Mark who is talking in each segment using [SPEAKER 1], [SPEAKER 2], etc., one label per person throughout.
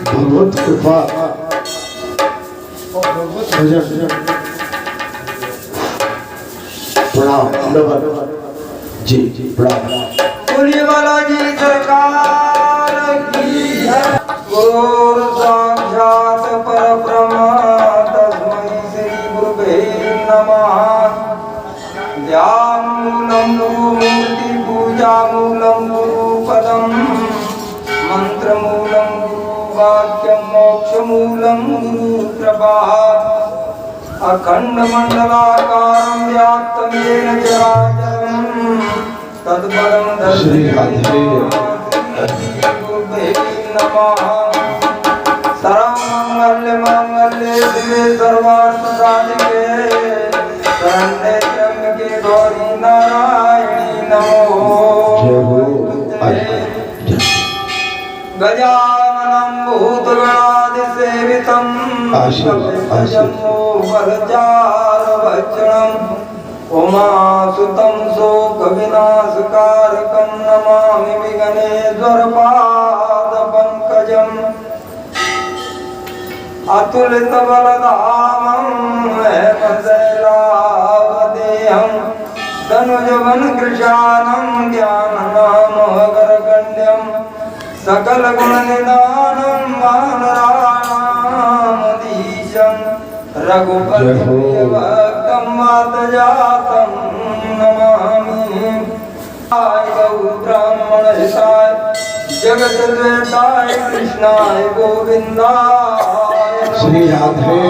[SPEAKER 1] भगवत कृपा प्रणाम जी जी प्रणाम।
[SPEAKER 2] बोलिए बालाजी सरकार की जय। गुरु साक्षात परब्रह्म तस्मै श्री गुरुवे नमः। ध्यानमूलं गुरुमूर्ति पूजामूलं गुरुपदम् मंत्रमूलं गुरुवाक्यं मोक्षमूलं गुरुकृपा। अखण्डमण्डलाकारं व्याप्तं येन चराचरं तत्पदं दर्शयामि। गुरुवे नमः। सर्वमङ्गलमाङ्गल्ये शिवे सर्वार्थसाधिके शरण्ये त्र्यम्बके गौरी नारायणी नमोस्तुते। गजाननं भूतगणादिसेवितं जम्बूफलचारुभक्षणम् उमासुतं शोकविनाशकारकं नमामि विघ्नेश्वरपादपङ्कजम्। अतुलितबलधामं हेमशैलावदेहं तनुजवनकृशानं ज्ञाननामगरगण्यं सकलगुणनिधानं वानराणामधीशं रघुपतिभक्तं वातजातं नमामि। गौ ब्राह्मणहिताय जगद्वेताय कृष्णाय गोविन्दाय
[SPEAKER 1] श्री राधे।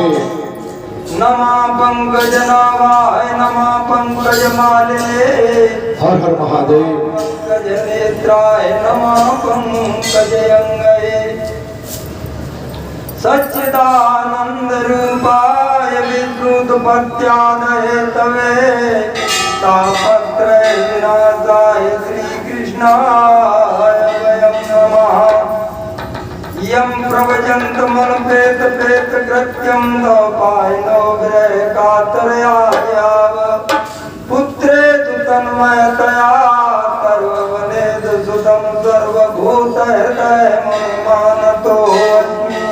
[SPEAKER 2] नमः पंकजनाभाय नमः पंकजमालिने
[SPEAKER 1] हर हर महादेव।
[SPEAKER 2] पंकजनेत्राय नमः पंकजयङ्गये सच्चिदानन्दरूपाय विद्युत्पत्यादये तवे तापत्रय विनाशाय श्रीकृष्णाय वयं नमः। यं प्रवचन्तमनुपेतपेतकृत्यं दोपायनो विरहकातरयायाव पुत्रेतु तन्मयतया सर्ववनेतु सुतं सर्वभूतहृदयमनुमानतोऽस्मि।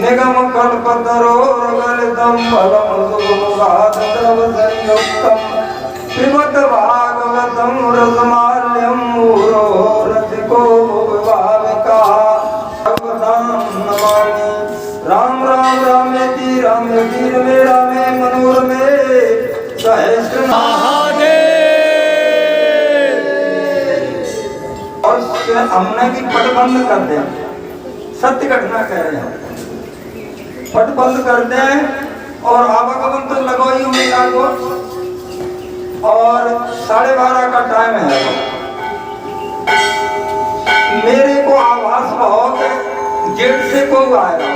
[SPEAKER 2] निगमकल्पतरोर्गलितं फलं सुगमुखादद्रवसंयुक्तं पिबत भागवतं रसमाल्यं मुहुरो रसिको भाविकाः नमामि। राम राम रामेति रामेति रमे रामे मनोरमे सहस्र महादेव। और हमने भी पट बंद कर दें, सत्य घटना कह रहे हैं, पट बंद कर दें और आवागमन तो लगाई मेला को। और 12:30 का टाइम है। मेरे को आवाज बहुत जेट से कोई आया,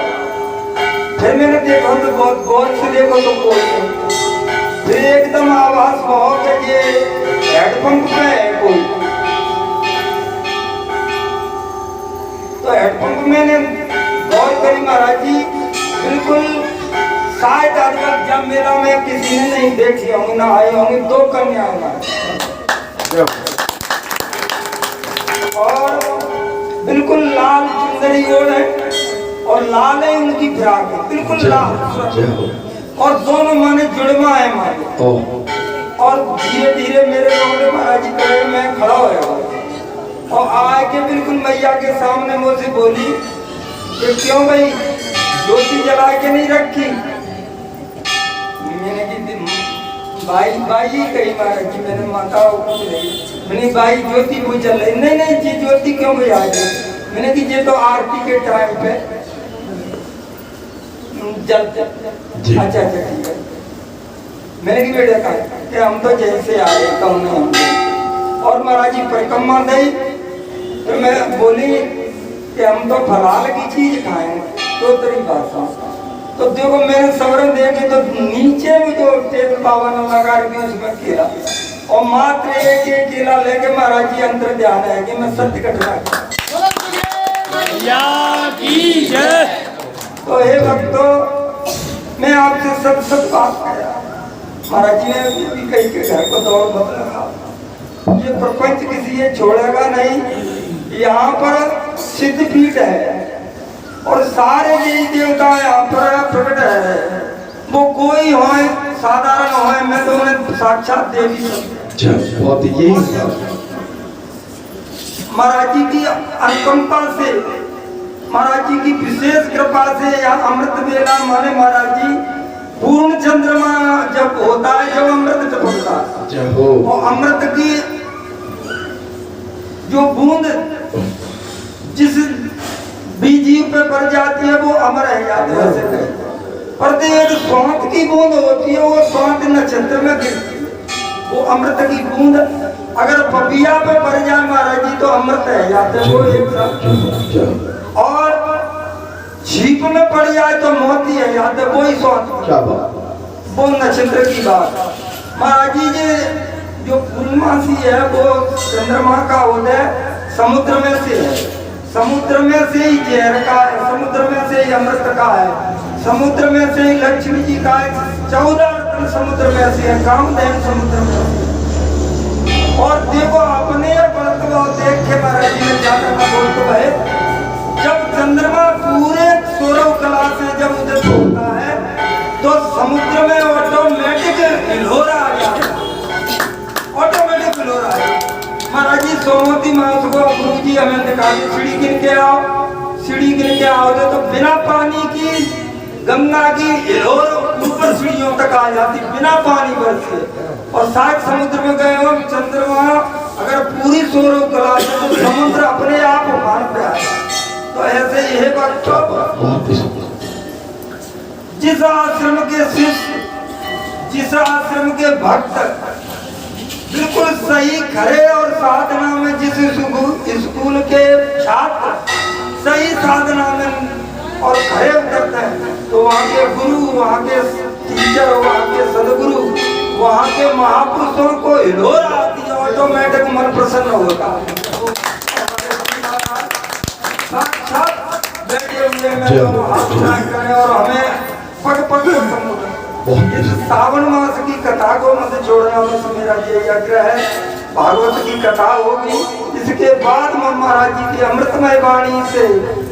[SPEAKER 2] फिर मैंने देखा तो बहुत गौर से देखो तो कोई नहीं, फिर एकदम आवाज बहुत है ये हेडपंप पे है कोई, तो हेडपंप मैंने गौर करी महाराज जी बिल्कुल शायद आज तक जब मेला में किसी ने नहीं देखी होंगी ना आई होंगी 2 कन्याएं और बिल्कुल लाल चुंदड़ी ओढ़ है और लाल है उनकी फिराक है बिल्कुल लाल और दोनों माने जुड़वा है माने। और धीरे धीरे मेरे रोड महाराज जी करे मैं खड़ा होया और आके बिल्कुल मैया के सामने मुझसे बोली कि क्यों भाई ज्योति जला के नहीं रखी। मैंने की भाई भाई ही कही महाराज जी, मैंने माता कुछ नहीं, मैंने भाई ज्योति बुझा ले, नहीं नहीं जी ज्योति क्यों बुझा रही, मैंने कि ये तो आरती के टाइम पे जल अच्छा ठीक है। मैंने की बेटा कहा कि हम तो जैसे आए कौन नहीं हम, और महाराज जी परिक्रमा दी, तो मैं बोली कि हम तो फलाल की चीज खाएं, तो तेरी बात सुन। तो देखो मैंने सवरण देखे तो नीचे में जो टेबल पावन लगा रही उसमें केला, और मात्र एक केला लेके महाराज जी अंतर ध्यान है कि मैं सत्य घटना। तो हे भक्तों, मैं आपसे सत बात कह रहा, महाराज जी ने भी कही के घर को दौड़ मत लगा, ये प्रपंच किसी ये छोड़ेगा नहीं, यहाँ पर सिद्ध पीठ है और सारे देवी देवता यहाँ पर प्रकट है, वो कोई हो साधारण हो, मैं तो उन्हें साक्षात देवी
[SPEAKER 1] बहुत यही
[SPEAKER 2] महाराज जी की अनुकंपा से, महाराज जी की विशेष कृपा से यहाँ अमृत बेला माने महाराज जी पूर्ण चंद्रमा जब होता है, जब अमृत टपकता है, वो अमृत की जो बूंद जिस भी जीव पे पड़ जाती है वो अमर है जाते हैं, पर एक स्वांत की बूंद होती है, वो स्वांत नक्षत्र में गिरती है, वो अमृत की बूंद अगर पपिया पे पड़ जाए महाराज जी तो अमृत है जाते हैं वो एक साथ, और छीप में पड़ जाए तो मोती है जाते वही स्वांत, वो नक्षत्र की बात। महाराज जी जो पूर्णमासी है वो चंद्रमा का उदय समुद्र में से है, समुद्र में से ही जहर का है, समुद्र में से ही अमृत का है, समुद्र में से ही लक्ष्मी जी का है, 14 रत्न समुद्र में से है, कामधेनु समुद्र में से। और देखो अपने बलत्व देख के महाराज जी ने जाना ना बोलते भाई, जब चंद्रमा पूरे सौरव कला से जब उदय होता है तो समुद्र में ऑटोमेटिक हिलोरा आ जाता है, ऑटोमेटिक हिलोरा आ जाता है। महाराज जी सोमवती मास को गुरु जी हमें दिखा दी, सीढ़ी गिन के आओ, सीढ़ी गिन के आओगे तो बिना पानी की गंगा की हिलोर ऊपर सीढ़ियों तक आ जाती बिना पानी बरसे, और शायद समुद्र में गए हो चंद्रमा अगर पूरी सौरव कला से तो समुद्र अपने आप उफान पे आए। तो ऐसे यह बात जिस आश्रम के शिष्य, जिस आश्रम के भक्त बिल्कुल सही खरे और साधना में, जिस स्कूल के छात्र सही साधना में और खरे उतरते हैं तो वहाँ के गुरु, वहाँ के टीचर, वहाँ के सदगुरु, वहाँ के महापुरुषों को हिलोर आती है, ऑटोमेटिक मन प्रसन्न होगा। साक्षात बैठे हुए में हाथ करें और हमें पग पग इस सावन मास की कथा को मत छोड़ना, बस मेरा ये आग्रह है। भागवत की कथा होगी, इसके बाद महाराज जी की अमृतमय वाणी से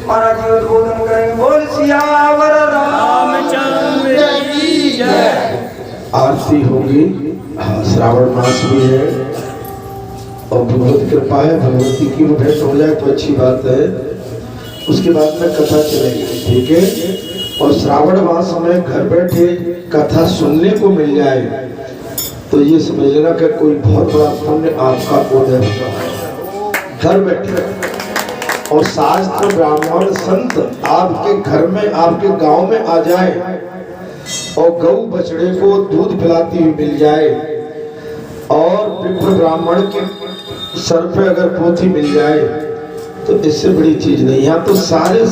[SPEAKER 2] महाराज जी उद्बोधन करेंगे। बोल सियावर रामचंद्र की जय।
[SPEAKER 1] आरती होगी, श्रावण मास भी है और भगवत कृपा है, भगवती की भेंट हो जाए तो अच्छी बात है, उसके बाद में कथा चलेगी, ठीक है। और श्रावण मास में घर बैठे कथा सुनने को मिल जाए तो ये समझ लेना कि कोई बहुत बड़ा पुण्य आपका उदय होता है घर बैठे। और शास्त्र ब्राह्मण संत आपके घर में, आपके गांव में आ जाए और गौ बछड़े को दूध पिलाती हुई मिल जाए और विप्र ब्राह्मण के सर पे अगर पोथी मिल जाए तो इससे बड़ी चीज नहीं। यहाँ तो सारे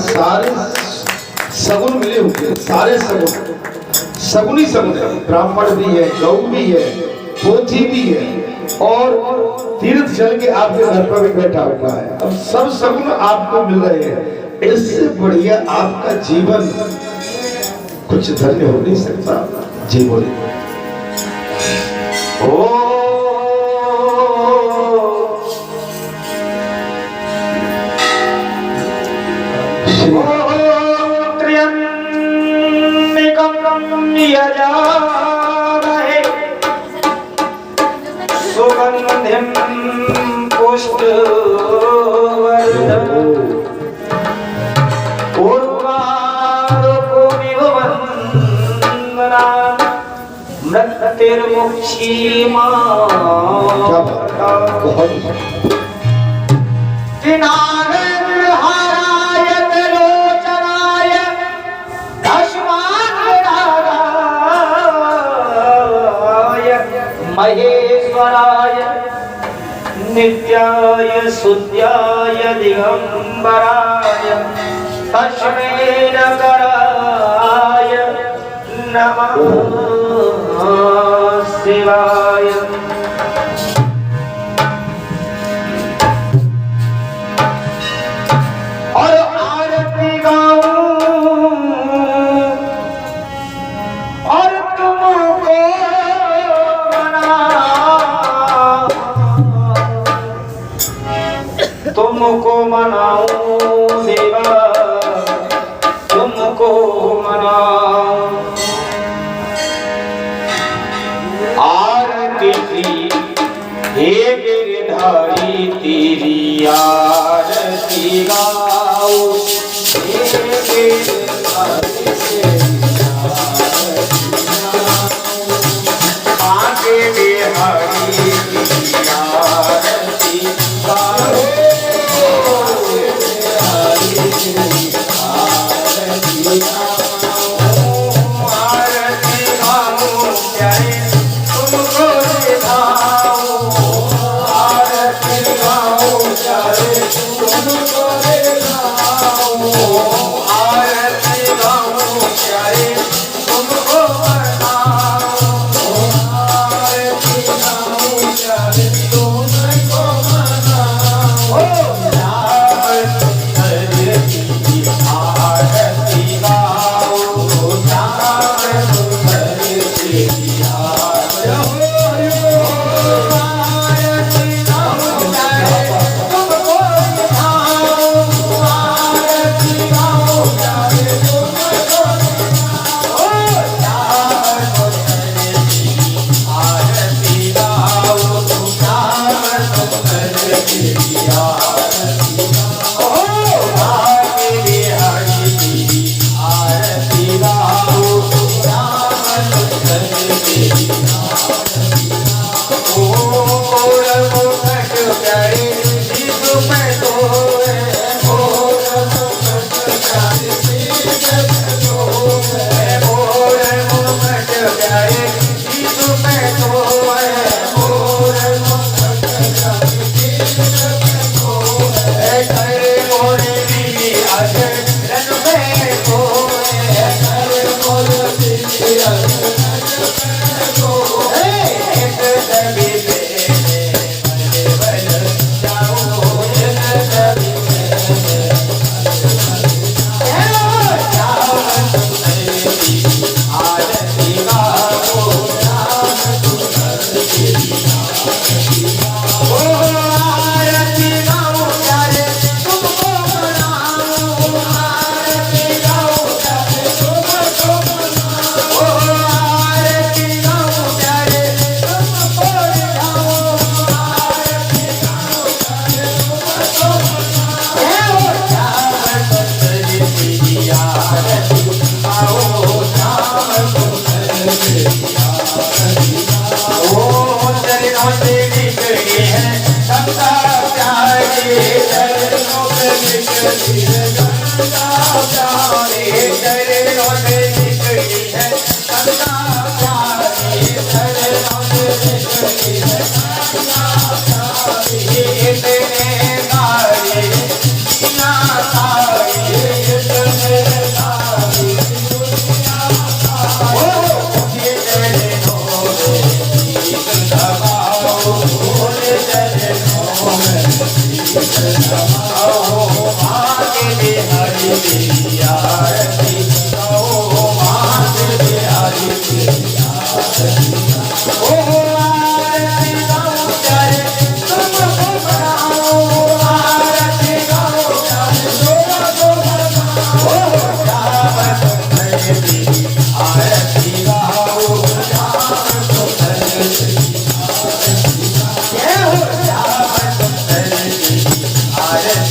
[SPEAKER 1] सगुन मिले होंगे, सारे सगुन ही सगुन है, ब्राह्मण भी है, गौ भी है, पोथी भी है और तीर्थ जल के आपके घर पर भी बैठा हुआ है। अब सब सगुन आपको मिल रहे हैं, इससे बढ़िया आपका जीवन कुछ धन्य हो नहीं सकता। जी बोलिए। ओ
[SPEAKER 2] यजामहे सुगंधिं पुष्टवर्धनम् उर्वारुकमिव वन्दनान् मृत्युर्मुक्षीमा
[SPEAKER 1] क्या बात, बहुत
[SPEAKER 2] किनारहाराय त्रिलोचनाय दशमानराय महेश्वराय नित्याय शुद्धाय दिगंबराय तस्मै नकराय नमः शिवाय। और आरती गाऊं और तुमको मनाऊं देवा, तुमको मनाऊं। आरती की हे गिरधारी तेरी आरती गाओ, हे गिरधारी तेरी आरती गाओ, आगे बिहारी तेरी आरती गाओ, बिहारी तेरी आरती गाओ। आरती गाओ प्यारे तुमको दिखाओ, आरती गाओ प्यारे तुमको दिखाओ, आरती गाओ प्यारे तुमको मनाओ, आरती गाओ प्यारे तुमको मनाओ।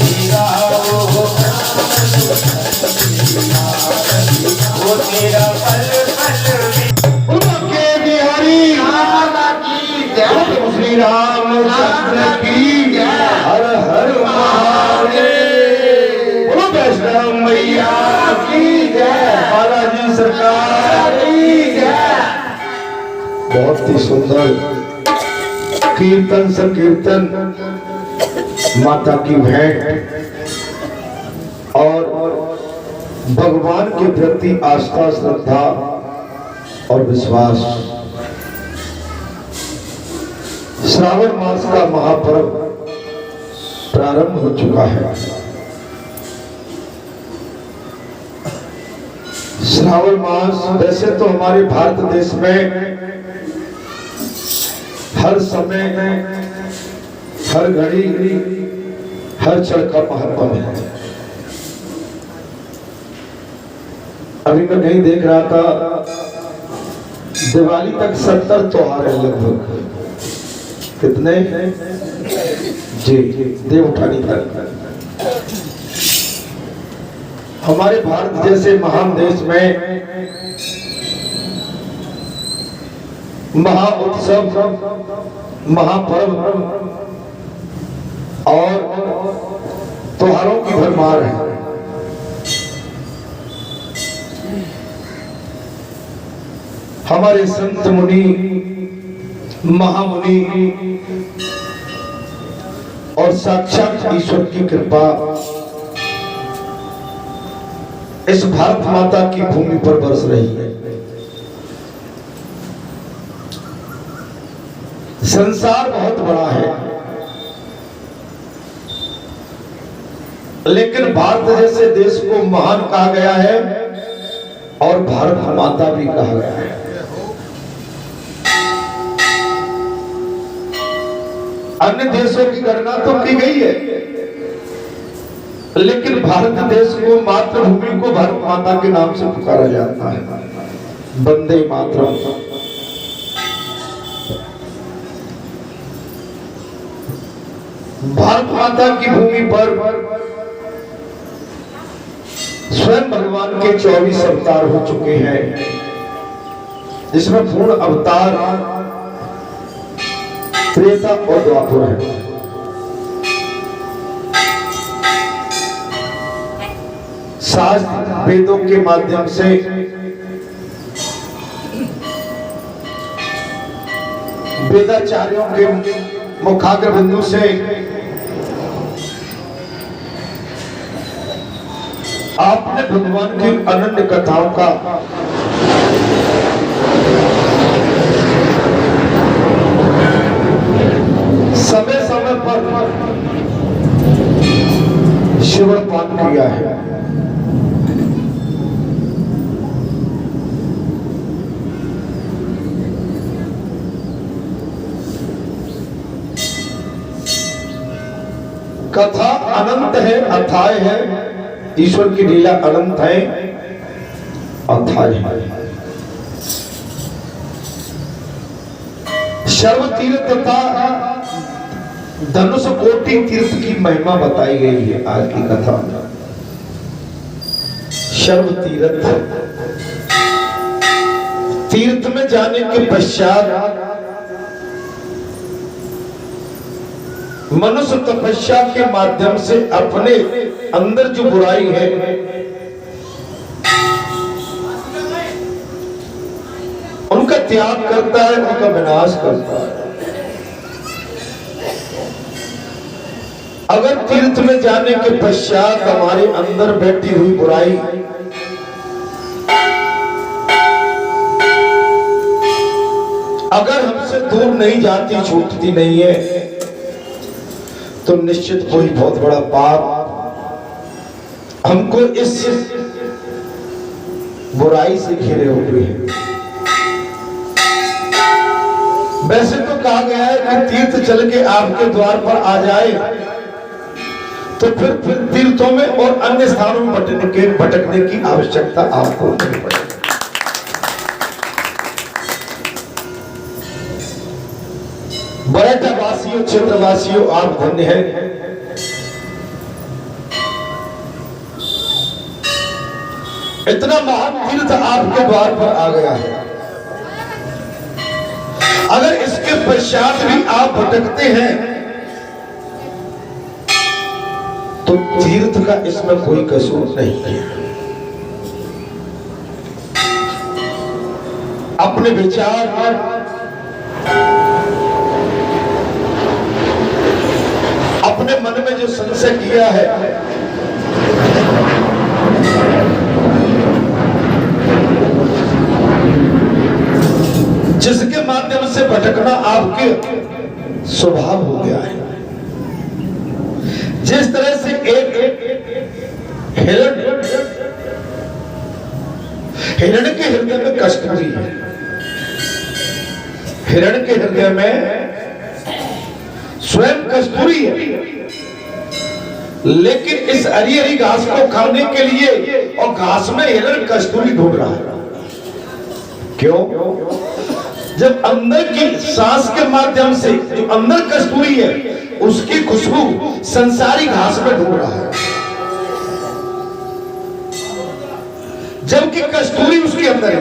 [SPEAKER 2] आरती गाओ
[SPEAKER 1] तेरा पल पल भगवान की जय। हर हर महादेव। बोलो वैष्णव मैया की जय। बालाजी सरकार की जय। बहुत ही सुंदर कीर्तन संकीर्तन, माता की भेंट और भगवान के प्रति आस्था, श्रद्धा और विश्वास। श्रावण मास का महापर्व प्रारंभ हो चुका है। श्रावण मास वैसे तो हमारे भारत देश में हर समय, हर घड़ी, हर क्षण का महत्व है। अभी मैं कहीं देख रहा था, दिवाली तक 70 त्योहार है लगभग। कितने जी? देवउठानी तक। हमारे भारत जैसे महान देश में महा उत्सव, महापर्व और त्योहारों की भरमार है। हमारे संत मुनि, महामुनि और साक्षात ईश्वर की कृपा इस भारत माता की भूमि पर बरस रही है। संसार बहुत बड़ा है, लेकिन भारत जैसे देश को महान कहा गया है और भारत माता भी कहा गया है। अन्य देशों की गणना तो की गई है, लेकिन भारत देश को, मातृभूमि को भारत माता के नाम से पुकारा जाता है। वंदे मातरम। भारत माता की भूमि पर स्वयं भगवान के 24 अवतार हो चुके हैं, जिसमें पूर्ण अवतार त्रेता और द्वापर है। शास्त्र वेदों के माध्यम से वेदाचार्यों के मुखाग्र बिंदु से आपने भगवान की अनन्य कथाओं का समय समय पर श्रवण पाठ किया है। कथा अनंत है, अथाय है। ईश्वर की लीला अनंत है, अथाय है। सर्व तीर्थ तथा धनुष कोटि तीर्थ की महिमा बताई गई है आज की कथा में। सर्व तीर्थ, तीर्थ में जाने के पश्चात मनुष्य तपस्या के माध्यम से अपने अंदर जो बुराई है उनका त्याग करता है, उनका विनाश करता है। अगर तीर्थ में जाने के पश्चात हमारे अंदर बैठी हुई बुराई अगर हमसे दूर नहीं जाती, छूटती नहीं है, तो निश्चित कोई बहुत बड़ा पाप हमको इस बुराई से घिरे हुए हैं। वैसे तो कहा गया है कि तीर्थ चल के आपके द्वार पर आ जाए तो फिर तीर्थों में और अन्य स्थानों में भटकने की आवश्यकता आपको नहीं पड़ेगी। बरेटा वासियों, क्षेत्रवासियों, आप धन्य हैं। इतना महान तीर्थ आपके द्वार पर आ गया है। अगर इसके पश्चात भी आप भटकते हैं तीर्थ का इसमें कोई कसूर नहीं है। अपने विचार अपने मन में जो संशय किया है, जिसके माध्यम से भटकना आपके स्वभाव हो गया है, जिस तरह से एक हिरण के हृदय में कस्तूरी है, हिरण के हृदय में स्वयं कस्तूरी है, लेकिन इस हरी हरी घास को खाने के लिए और घास में हिरण कस्तूरी ढूंढ रहा है। क्यों? जब अंदर की सांस के माध्यम से जो अंदर कस्तूरी है उसकी खुशबू संसारी घास में ढूंढ रहा है, जबकि कस्तूरी उसके अंदर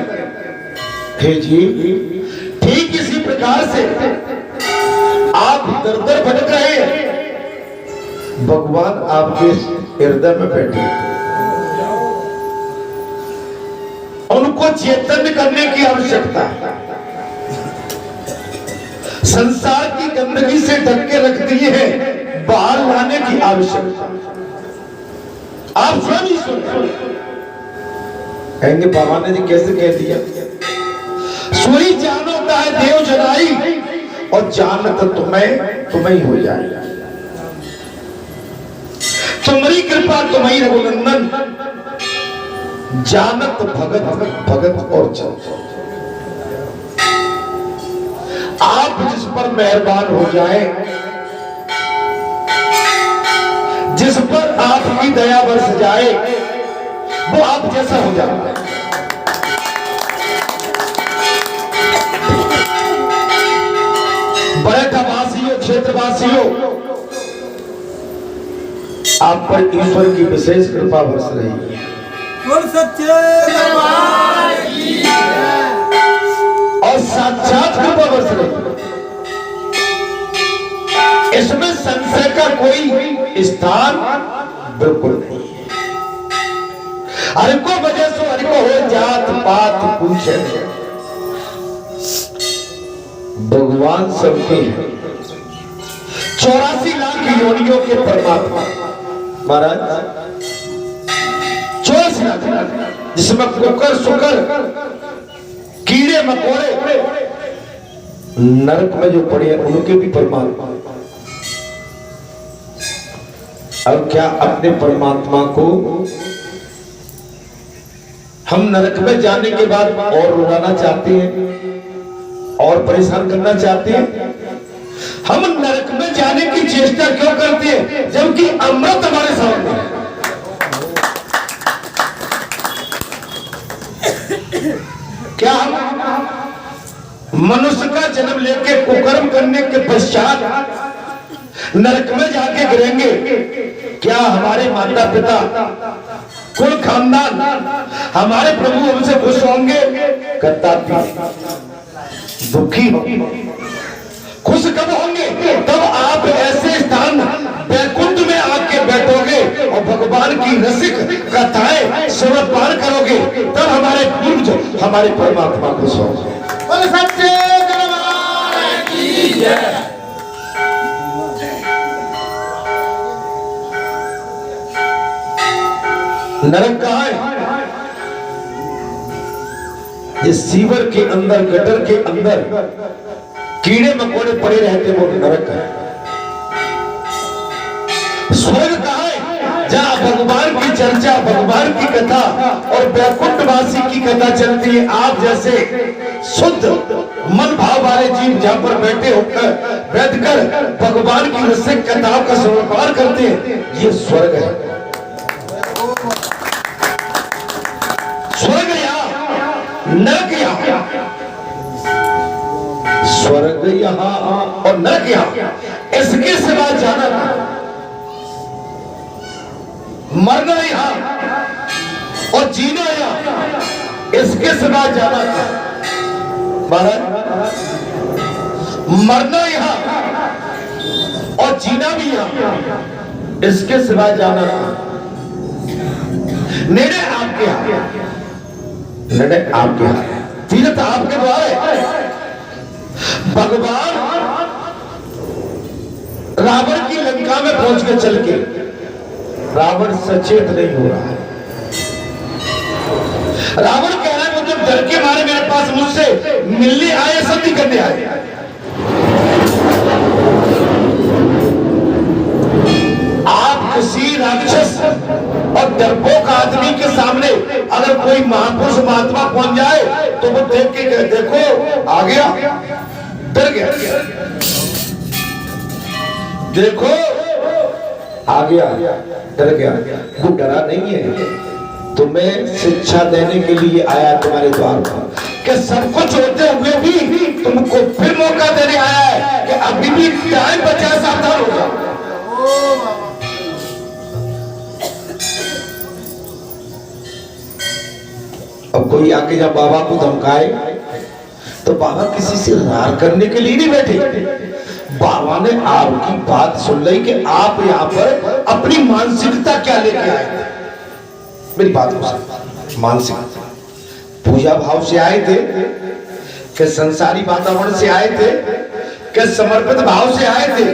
[SPEAKER 1] है जी। ठीक इसी प्रकार से आप दर दर भटक रहे हैं, भगवान आपके हृदय में बैठे हैं। उनको चेतन करने की आवश्यकता है। संसार की गंदगी से ढक के रख दिए हैं, बाहर लाने की आवश्यकता। आप स्वयं ही सुन कहेंगे बाबा ने जी कैसे कह दिया? सोई जानता है देव जनाई, और जानत तुम्हें ही हो जाएगा। तुम्हारी कृपा तुम्हारी रघुनंदन, जानत भगत भगत और चल। आप जिस पर मेहरबान हो जाए, जिस पर आपकी दया बरस जाए, वो आप जैसा हो जाता है। बड़ेठावासियों, क्षेत्रवासियों, आप पर ईश्वर की विशेष कृपा बरस रही है।
[SPEAKER 3] सच्चे दरबार की
[SPEAKER 1] और साक्षात कृपा बरस रही है। इसमें संशय का कोई स्थान बिल्कुल नहीं है। हर को वजह से हर को हो जात पात पूछे, भगवान सबके हैं। 84 लाख योनियों के परमात्मा महाराज, 84 लाख, जिसमें कुकर सुकर कीड़े मकोड़े नरक में जो पड़े हैं उनके भी परमात्मा। अब क्या अपने परमात्मा को हम नरक में जाने के बाद और रुलाना चाहते हैं और परेशान करना चाहते हैं? हम नरक में जाने की चेष्टा क्यों करते हैं जबकि अमृत हमारे सामने है? क्या हम मनुष्य का जन्म लेके कुकर्म करने के पश्चात नरक में जाके गिरेंगे? क्या हमारे माता पिता, कुल खानदान, हमारे प्रभु हमसे खुश होंगे? कदापि दुखी होंगे। खुश कब होंगे? तब आप ऐसे स्थान वैकुंठ में आके बैठोगे और भगवान की रसिक कथाएं श्रवण पार करोगे, तब हमारे पूर्वज, हमारे परमात्मा खुश होंगे।
[SPEAKER 3] सच्चे दरबार की जय।
[SPEAKER 1] नरक कहाँ है? ये सीवर के अंदर, गटर के अंदर कीड़े मकोड़े पड़े रहते, वो नरक है। स्वर्ग कहाँ है? जहाँ भगवान की चर्चा, भगवान की कथा और वैकुंठवासी की कथा चलती है। आप जैसे शुद्ध मन भाव वाले जीव जहाँ पर बैठे होकर बैठकर भगवान की रसिक कथाओं का श्रवण करते हैं, ये स्वर्ग है। स्वर्ग यहाँ, नरक यहाँ। स्वर्ग यहाँ और नरक यहाँ, इसके सिवा जाना था। मरना यहाँ और जीना यहाँ, इसके सिवा जाना था। महाराज, मरना यहाँ और जीना भी यहाँ, इसके सिवाय जाना निर्णय आपके हाथ, निर्णय आपके हाथ, तीर्थ आपके द्वार है। भगवान रावण की लंका में पहुंच के चल के, रावण सचेत नहीं हो रहा है। रावण कह रहा है वो तो डर के मारे मेरे पास मुझसे मिलने आए, संधि करने आए। आप किसी राक्षस और डरपोक आदमी के सामने अगर कोई महापुरुष महात्मा पहुंच जाए तो वो देख के कहे, देखो आ गया, डर गया, देखो आ गया, डर गया। वो डरा नहीं है, तुम्हें शिक्षा देने के लिए आया तुम्हारे द्वार पर, कि सब कुछ होते हुए भी तुमको फिर मौका देने आया है कि अभी भी टाइम बचा, सावधान हो जाओ। अब कोई आके जब बाबा को धमकाए तो बाबा किसी से रार करने के लिए नहीं बैठे। बाबा ने आपकी बात सुन ली कि आप यहाँ पर अपनी मानसिकता क्या लेके आए थे। मेरी बात को मानसिक पूजा भाव से आए थे कि संसारी वातावरण से आए थे कि समर्पित भाव से आए थे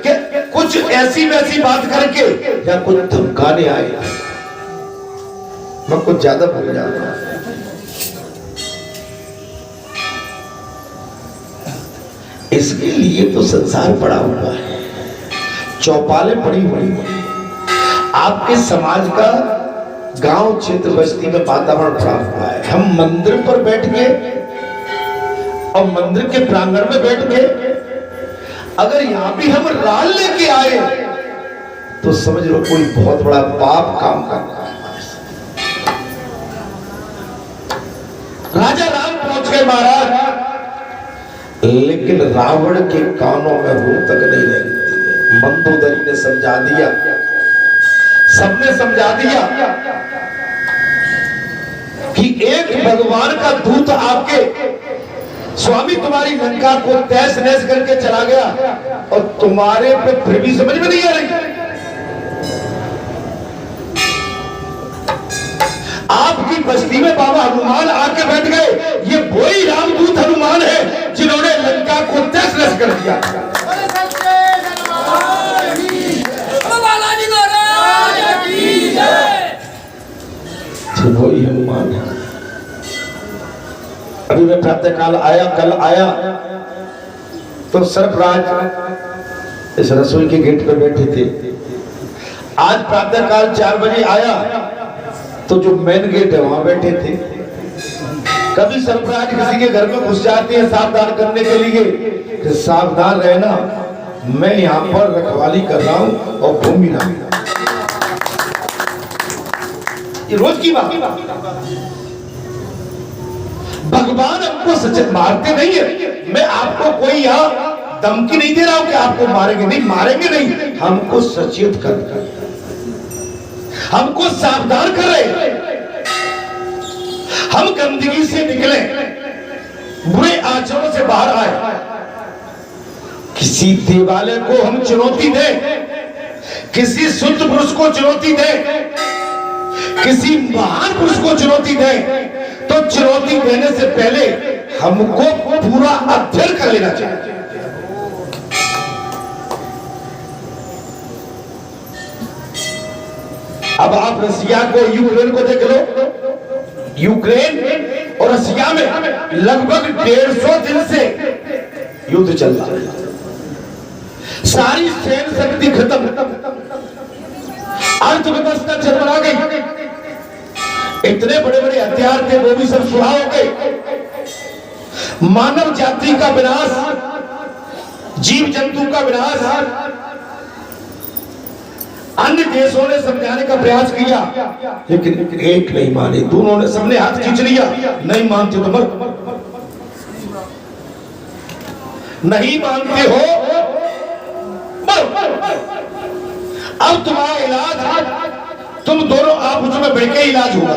[SPEAKER 1] कि कुछ ऐसी वैसी बात करके या कुछ धमकाने आए। मैं कुछ ज्यादा भूल जाता हूं। इसके लिए तो संसार पड़ा हुआ है, चौपाले पड़ी हुई है। आपके समाज का गांव क्षेत्र बस्ती में वातावरण पड़ा हुआ है। हम मंदिर पर बैठ के और मंदिर के प्रांगण में बैठ के अगर यहां भी हम राल लेके आए तो समझ लो कोई बहुत बड़ा पाप काम कर रहा है। राजा राम पहुंच गए महाराज, लेकिन रावण के कानों में रूह तक नहीं रहती। मंदोदरी ने समझा दिया, सबने समझा दिया कि एक भगवान का दूत आपके स्वामी तुम्हारी लंका को तहस नहस करके चला गया और तुम्हारे पे फिर भी समझ में नहीं आ रही। आपकी बस्ती में बाबा हनुमान आके बैठ गए। ये वही रामदूत हनुमान है जिन्होंने लंका को तहस नहस कर दिया। वही हनुमान है। अभी मैं प्रातः काल आया, कल आया तो सर्पराज इस रसोई के गेट पर बैठे थे। आज प्रातः काल 4 बजे आया तो जो मेन गेट है वहां बैठे थे। कभी सर्पराज किसी के घर में घुस जाते हैं सावधान करने के लिए कि सावधान रहना, मैं यहाँ पर रखवाली कर रहा हूं और घूम भी रहा। ये रोज की बात। भगवान हमको सचेत मारते नहीं है। मैं आपको कोई यहाँ धमकी नहीं दे रहा हूं कि आपको मारेंगे, नहीं मारेंगे नहीं, हमको सचेत कर, हमको सावधान कर रहे। हम गंदगी से निकले, बुरे आचरणों से बाहर आए। किसी देवालय को हम चुनौती दें, किसी शुद्ध पुरुष को चुनौती दें, किसी महान पुरुष को चुनौती दें तो चुनौती देने से पहले हमको पूरा अध्ययन कर लेना चाहिए। अब आप रसिया को, यूक्रेन को देख लो। यूक्रेन और रसिया में लगभग 150 दिन से युद्ध चल रहा है। सारी सैन्य शक्ति खत्म, अर्थव्यवस्था चरमरा गई। इतने बड़े बड़े हथियार थे वो भी सब सुहा हो गए। मानव जाति का विनाश, जीव जंतु का विनाश। अन्य देशों ने समझाने का प्रयास किया लेकिन एक नहीं माने। दोनों ने, सबने हाथ खींच लिया। नहीं मानते तो मर, नहीं मानते हो अब तुम्हारा इलाज, तुम दोनों आपस में बैठ के इलाज होगा।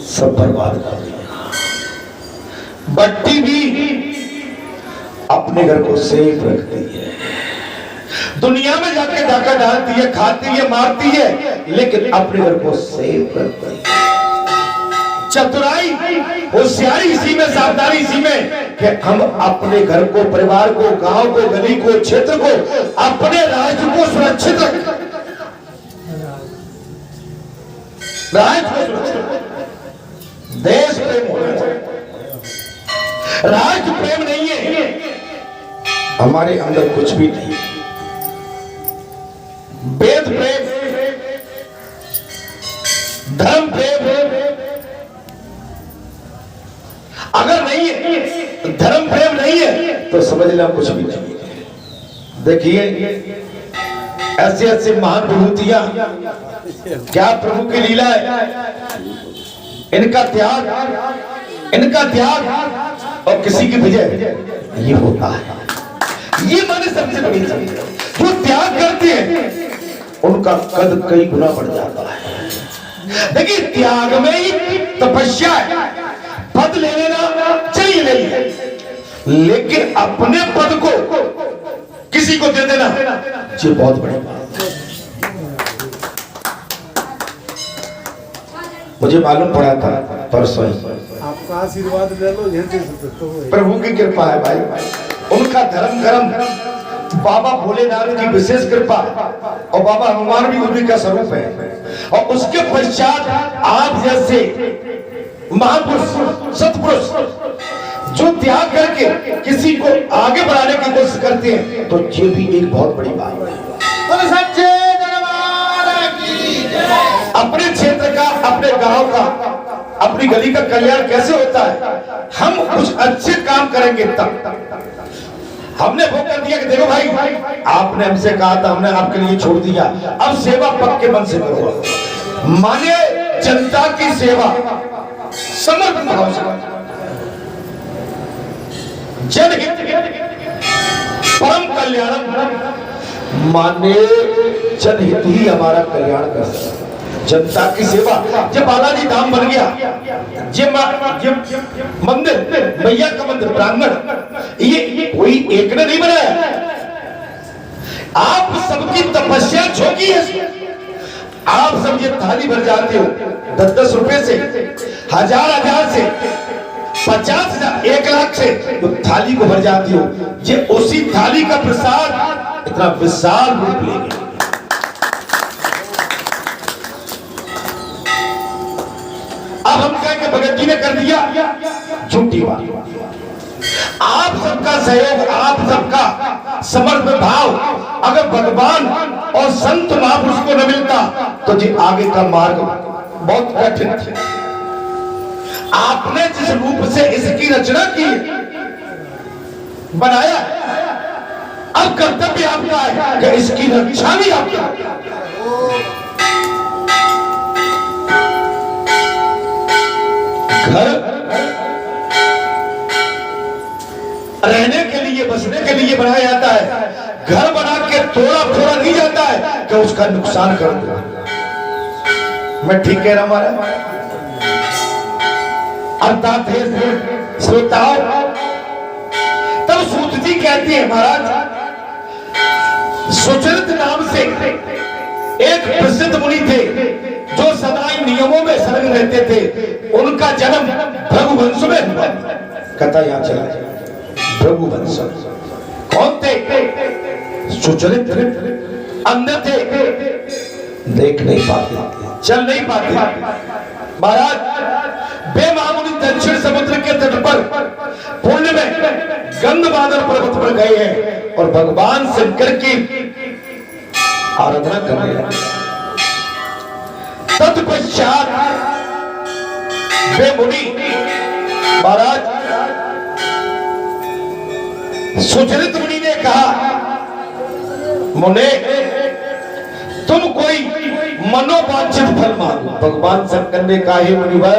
[SPEAKER 1] सब बर्बाद कर दिया। बट्टी भी अपने घर को सेफ रखती है, दुनिया में जाके डाका डालती है, खाती है, मारती है, लेकिन अपने घर को सेव करती है। चतुराई, होशियारी इसी में, सावधानी इसी में कि हम अपने घर को, परिवार को, गांव को, गली को, क्षेत्र को, अपने राज्य को सुरक्षित रखें। राज्य को सुरक्षित, देश प्रेम होना चाहिए। राज्य प्रेम नहीं है, हमारे अंदर कुछ भी नहीं। वेद प्रेम, धर्म प्रेम अगर नहीं है, धर्म प्रेम नहीं है, तो समझ लेना कुछ भी नहीं है। देखिए ऐसे ऐसे महान विभूतियां, क्या प्रभु की लीला है, इनका त्याग और किसी की विजय, ये होता है। ये माने सबसे बड़ी चीज, जो त्याग करते हैं उनका कद कई गुना बढ़ जाता है। देखिए त्याग में ही तपस्या है। पद ले लेना चाहिए नहीं है, लेकिन अपने पद को किसी को दे देना ये बहुत बड़ी बात है। मुझे मालूम पड़ा था परसों,
[SPEAKER 3] आपका आशीर्वाद ले लो,
[SPEAKER 1] प्रभु की कृपा है भाई, उनका धर्म कर्म, बाबा भोलेनाथ की विशेष कृपा, और बाबा हनुमान भी उन्हीं का स्वरूप है। और उसके पश्चात आप जैसे महापुरुष, सत्पुरुष जो त्याग करके किसी को आगे बढ़ाने की कोशिश करते हैं, तो ये भी एक बहुत बड़ी बात है।
[SPEAKER 3] सच्चे दरबार की जय।
[SPEAKER 1] अपने क्षेत्र का, अपने गांव का, अपनी गली का कल्याण कैसे होता है? हम कुछ अच्छे काम करेंगे तब। हमने वो कर दिया कि देखो भाई, आपने हमसे कहा था, हमने आपके लिए छोड़ दिया, अब सेवा पक्के मन से करो। माने जनता की सेवा समर्पण भाव से, जनहित परम कल्याण, माने जनहित ही हमारा कल्याण कर सकता। जनता की सेवा, जब बालाजी धाम बन गया, ये मंदिर, मैया का मंदिर, प्रांगण, ये कोई एक ने नहीं बनाया, आप सबकी तपस्या झोंकी है। आप सब ये थाली भर जाते हो 10-10 रुपए से, 1000 से, 50,000, 1 लाख से, तो थाली को भर जाती हो। ये उसी थाली का प्रसाद इतना विशाल रूप ले गया। अब हम कहेंगे भगत जी ने कर दिया, झूठी बात। आप सबका सहयोग, आप सबका समर्पण भाव अगर भगवान और संत महापुरुष को न मिलता तो जी आगे का मार्ग बहुत कठिन था। आपने जिस रूप से इसकी रचना की, बनाया, अब कर्तव्य आपका है कि इसकी रक्षा भी आपका। घर रहने के लिए, बसने के लिए बनाया जाता है। घर बना के तोड़ा फोड़ा नहीं जाता है कि उसका नुकसान कर दो। मैं ठीक कह रहा हूं? अर्थात श्रोताओं, तब सूत जी कहती है, महाराज सुचरित नाम से एक प्रसिद्ध मुनि थे जो सदा नियमों में संलग्न रहते थे। उनका जन्म भृगुवंश में हुआ। कथा यहां चला, भृगुवंश कौन थे? सुचरित, अंधे थे, देख नहीं पाते, चल नहीं पाते। महाराज बेमामूली दक्षिण समुद्र के तट पर पुण्य में गंधमादन पर्वत पर गए हैं और भगवान शंकर की आराधना कर रहे हैं। तत्पश्चात वे मुनि महाराज सुचरित मुनि ने कहा, मुने तुम कोई मनोवांछित फल मांगो। भगवान शंकर ने कहा, हे मुनिवर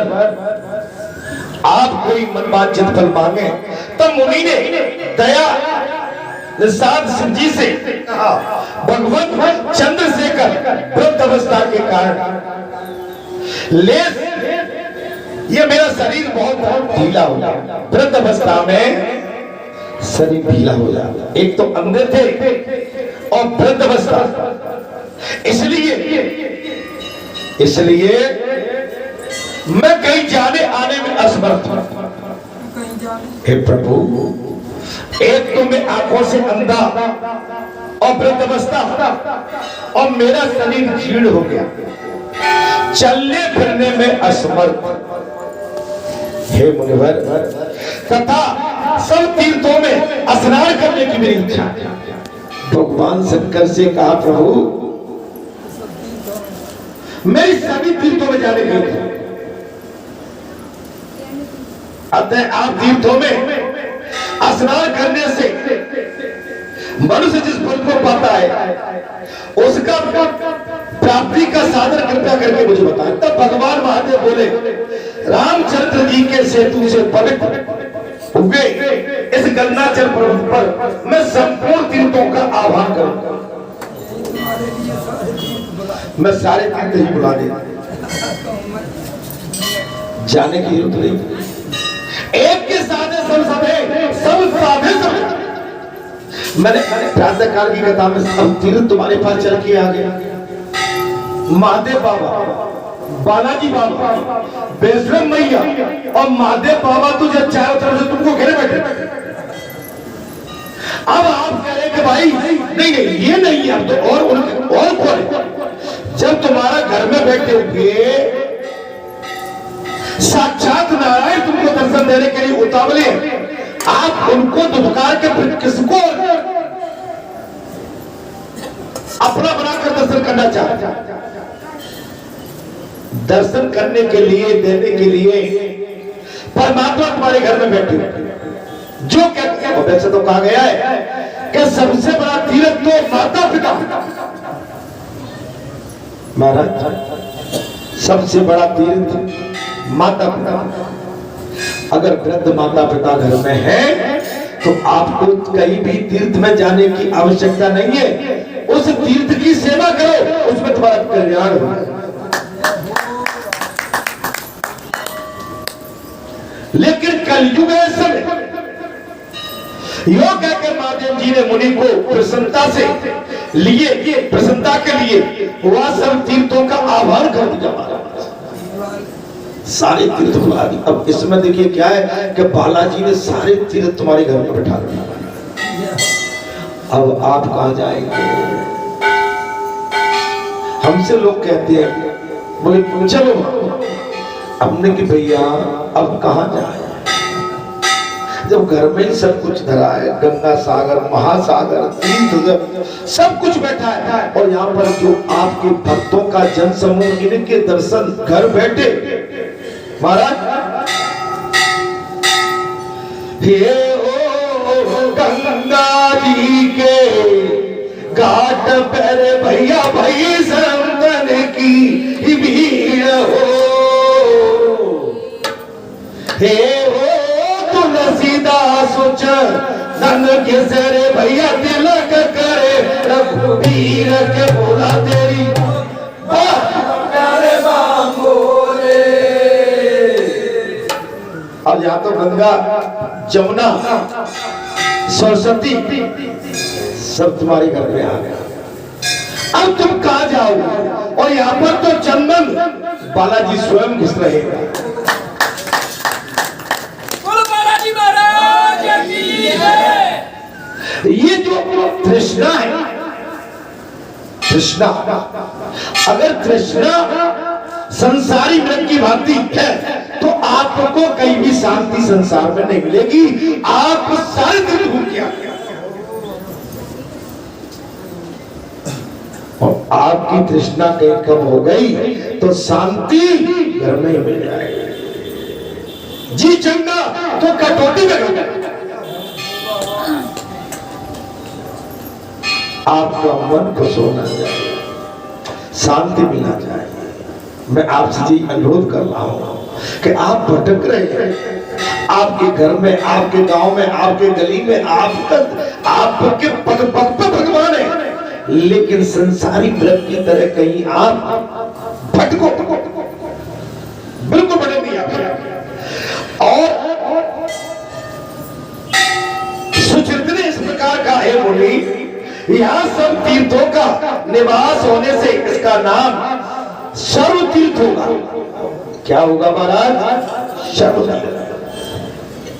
[SPEAKER 1] आप कोई मनवांछित फल मांगे। तब मुनि ने दया साध सिंह जी से कहा, भगवान चंद्रशेखर वृद्ध अवस्था के कारण ले, ये मेरा शरीर बहुत ढीला हो गया। वृद्ध अवस्था में शरीर ढीला हो जाता। एक तो अंधे थे और वृद्ध अवस्था। इसलिए मैं कहीं जाने आने में असमर्थ हूं। हे प्रभु, एक तो मैं आंखों से अंधा और वृद्ध अवस्था और मेरा शरीर जीर्ण हो गया, चलने फिरने में असमर्थ। हे मुनिवर, तथा सब तीर्थों में स्नान करने की मेरी इच्छा। भगवान शंकर से कहा, प्रभु मेरी सभी तीर्थों में जाने की इच्छा, अतः आप तीर्थों में स्नान करने से मनुष्य जिस फल को पाता है उसका प्राप्ति का साधन कृपया करके मुझे बताएं। तब भगवान महादेव बोले, रामचंद्र जी के सेतु से पवित्र हुए इस गंगाचल पर्वत पर मैं संपूर्ण तीर्थों का आह्वान करूंगा। मैं सारे तीर्थ ही बुला दे, जाने की जरूरत नहीं। एक के साधे सब साधे सब। मैंने प्रातः काल की कथा में सब तीर्थ तुम्हारे पास चल के आ गया। महादेव बाबा, बालाजी बाबा, वैष्णव मैया और महादेव बाबा तुझे चारों तरफ से तुमको घेरे बैठे। अब आप कह रहे कि भाई नहीं ये नहीं है, अब तो और कौन है? जब तुम्हारा घर में बैठे हुए साक्षात नारायण तुमको दर्शन देने के लिए उतावले, आप उनको दुदकार के फिर किसको अपना बनाकर दर्शन करना चाहते? दर्शन करने के लिए, देने के लिए परमात्मा तुम्हारे घर में बैठे, जो कहते हैं वैसे तो कहा गया है कि सबसे बड़ा तीर्थ तो माता पिता। महाराज, सबसे बड़ा तीर्थ माता पिता। अगर वृद्ध माता पिता घर में है तो आपको कहीं भी तीर्थ में जाने की आवश्यकता नहीं है। उस तीर्थ की सेवा करो, उसमें तुम्हारा कल्याण होगा। लेकिन कलयुग ऐसा योग कहकर महादेव जी ने मुनि को प्रसन्नता से लिए, प्रसन्नता के लिए वह सब तीर्थों का आह्वान कर दिया। सारे तीर्थ बुला दी। अब इसमें देखिए क्या है कि बालाजी ने सारे तीर्थ तुम्हारे घर में बैठा दिया। अब आप कहां जाएंगे? हमसे लोग कहते हैं, बोले चलो, हमने कि भैया अब कहां जाए, जब घर में ही सब कुछ धरा है, गंगा सागर, महासागर, तीर्थ सब कुछ बैठा है, और यहाँ पर जो आपके भक्तों का जन समूह, इनके दर्शन घर बैठे। महाराज, हे ओ गंगा जी के घाट पर भैया भाई संतन की भीड़ हो, हे तुलसीदास नन के सरे भैया तिलक करे, रघुवीर के बोला तेरी प्यारे बांगोरे। अब यहाँ तो गंगा, जमुना, सरस्वती सब तुम्हारे घर में आ गया। अब तुम कहां जाओ? और यहाँ पर तो चंदन बालाजी स्वयं घिस रहे हैं। ये जो तृष्णा है, तृष्णा, अगर तृष्णा संसारी मन की भांति है तो आपको कहीं भी शांति संसार में नहीं मिलेगी। आप सारे दिन घूम के आए और आपकी तृष्णा कहीं कम हो गई तो शांति घर में ही मिल जाएगी। जी चंगा तो कटौती में आपका मन खुश होना चाहिए, शांति मिलना चाहिए। मैं आपसे जी अनुरोध कर रहा हूं कि आप भटक रहे हैं, आपके घर में, आपके गांव में, आपके गली में, आपके पग पग पे भगवान है, लेकिन संसारी मृग की तरह कहीं आप भटको, बिल्कुल भटक नहीं आप। और सुचरित्र इस प्रकार का है बोली यहाँ सब तीर्थों का निवास होने से इसका नाम सर्व तीर्थ होगा। क्या होगा महाराज? सर्व तीर्थ।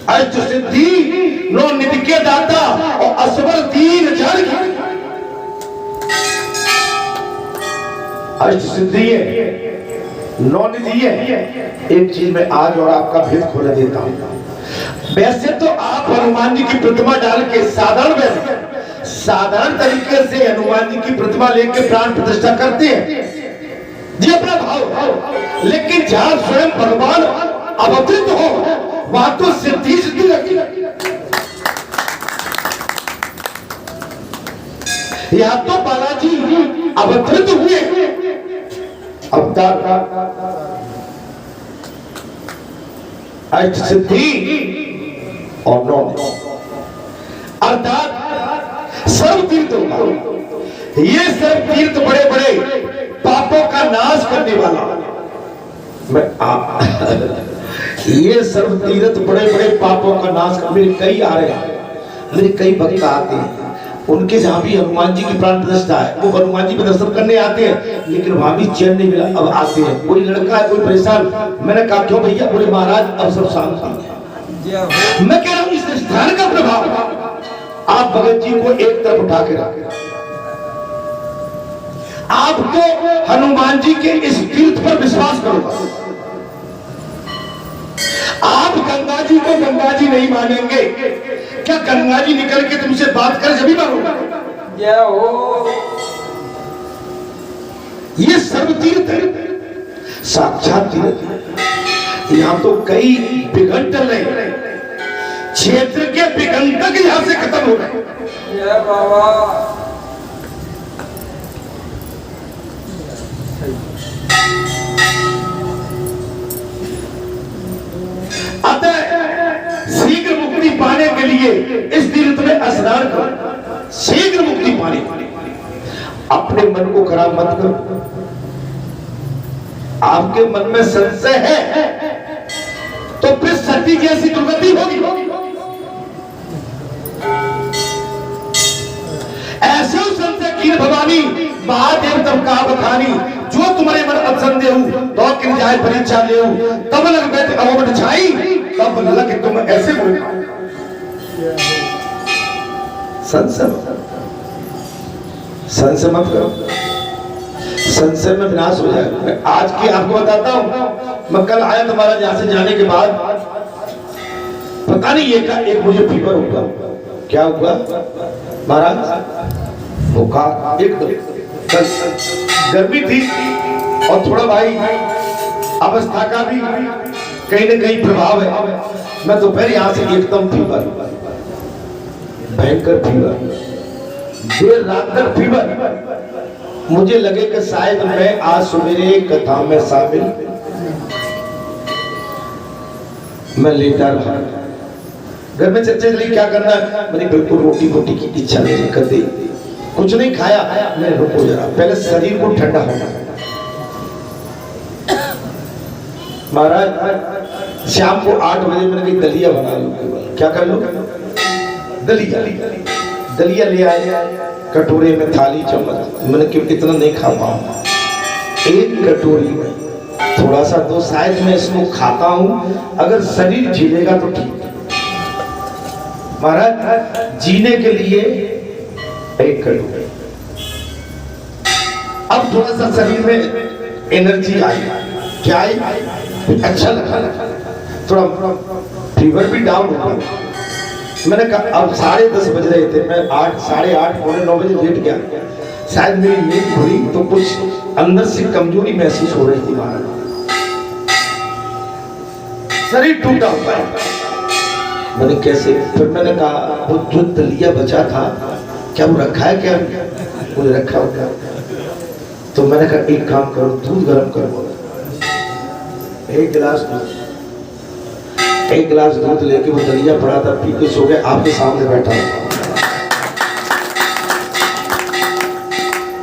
[SPEAKER 1] अष्ट सिद्धि नो निधि के दाता और असवर दीन जन। अष्ट सिद्धि है, नौ निधि है। एक चीज में आज और आपका भेद खोल देता हूं। वैसे तो आप हनुमान जी की प्रतिमा डाल के साधारण तरीके से हनुमान जी की प्रतिमा लेके प्राण प्रतिष्ठा करते हैं जी, अपना भाव। लेकिन जहां स्वयं भगवान अवतरित हो वहां तो सिद्धि सिद्धि रखी। यहां तो बालाजी अवतरित हुए अवतार। अष्ट सिद्धि और नौ अर्थात सर्व तीर्थ होगा। ये सर्व तीर्थ बड़े बड़े पापों का नाश करने वाला। ये सर्व तीर्थ बड़े बड़े पापों का नाश कर। मेरे कई आ रहे हैं, मेरे कई भक्त आते हैं, उनके जहां भी हनुमान जी की प्राण प्रतिष्ठा है वो हनुमान जी पे दर्शन करने आते हैं, लेकिन वहां भी चैन नहीं मिला। अब आते हैं, कोई लड़का है, कोई परेशान। मैंने कहा क्यों भैया? बोले महाराज अब सब शांत। मैं कह रहा हूं इस स्थान का प्रभाव आप भगत जी को एक तरफ उठा के रखें। आप तो हनुमान जी के इस तीर्थ पर विश्वास करो। आप गंगा जी को गंगा जी नहीं मानेंगे क्या? गंगा जी निकल के तुमसे बात कर जब भी मानोगे।
[SPEAKER 2] जय हो।
[SPEAKER 1] ये सर्व तीर्थ है, साक्षात तीर्थ। यहां तो कई विघटन टल रहे, क्षेत्र के विघटक यहां से खत्म हो गए।
[SPEAKER 2] जय बाबा।
[SPEAKER 1] अतः शीघ्र मुक्ति पाने के लिए इस तीर्थ में स्नान करो। शीघ्र मुक्ति पाने अपने मन को खराब मत करो। आपके मन में संशय है तो फिर सती जैसी दुर्गति होगी। ऐसे संशय की भवानी महादेव तब का बखानी, जो तुम्हारे मन असंदेह हो तो किन जाए परीक्षा ले तब लग बैठे अवमट छाई, तब लग तुम ऐसे बोल। संशय मत करो, संशय में विनाश हो जाएगा। मैं आज की आपको बताता हूं। मैं कल आया तुम्हारा यहां से जाने के बाद, पता नहीं एक मुझे फीवर हुआ। क्या हुआ महाराज? बुखार एकदम, गर्मी थी और थोड़ा भाई अवस्था का भी कहीं न कहीं प्रभाव है। मैं दोपहर यहां से एकदम फीवर, भयंकर फीवर, देर रात तक फीवर। मुझे लगे कि शायद मैं आज सवेरे कथा में शामिल। मैं लेटा रहा, घर में चर्चा चली क्या करना है। मैंने बिल्कुल रोटी वोटी की इच्छा नहीं करती, कुछ नहीं खाया। मैं रुको जरा, पहले शरीर को ठंडा होना। महाराज शाम को 8 बजे मैंने कही दलिया बना लो। क्या कर लो? दलिया। दलिया ले आए कटोरे में, थाली चम्मच। मैंने क्यों इतना नहीं खा पाऊंगा, एक कटोरी में थोड़ा सा तो शायद मैं इसको खाता हूं, अगर शरीर झेलेगा तो ठीक। महाराज जीने के लिए एक कटोरी। अब थोड़ा सा शरीर में एनर्जी आई। क्या आई? अच्छा लगा, थोड़ा फीवर भी डाउन हो गया। मैंने कहा अब 10:30 बज रहे थे, मैं 8, साढ़े 8, पौने 9 बजे लेट गया। शायद मेरी नींद खुली तो कुछ अंदर से कमजोरी महसूस हो रही थी। महाराज शरीर टूटा हुआ है। मैंने कैसे? फिर मैंने कहा वो जो दलिया बचा था क्या वो रखा है? क्या मुझे रखा होगा? तो मैंने कहा एक काम करो, दूध गर्म करो, एक गिलास दूध लेके वो दलिया पड़ा था, पी के सो गए। आपके सामने बैठा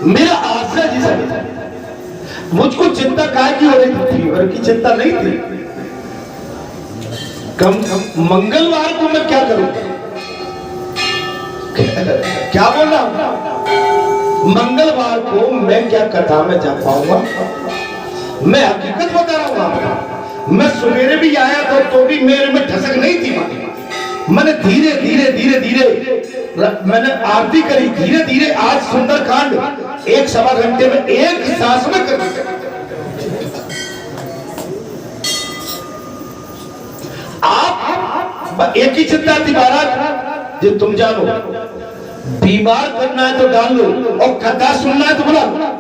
[SPEAKER 1] मेरा आशा जिसे मुझको चिंता काहे की हो रही थी? फीवर की चिंता नहीं थी। मंगलवार को मैं क्या करूं? क्या बोल रहा हूं? मंगलवार को मैं क्या कथा में जा पाऊंगा? मैं हकीकत बता रहा हूं। मैं सवेरे भी आया तो भी मेरे में ठसक नहीं थी। मैंने धीरे धीरे धीरे धीरे मैंने आरती करी, धीरे धीरे आज सुंदरकांड 1-1.25 घंटे में एक सांस में कर दिया। आप एक ही चिंता थी महाराज, जो तुम जानो, बीमार करना है तो डाल लो और कथा सुनना है तो बुला लो।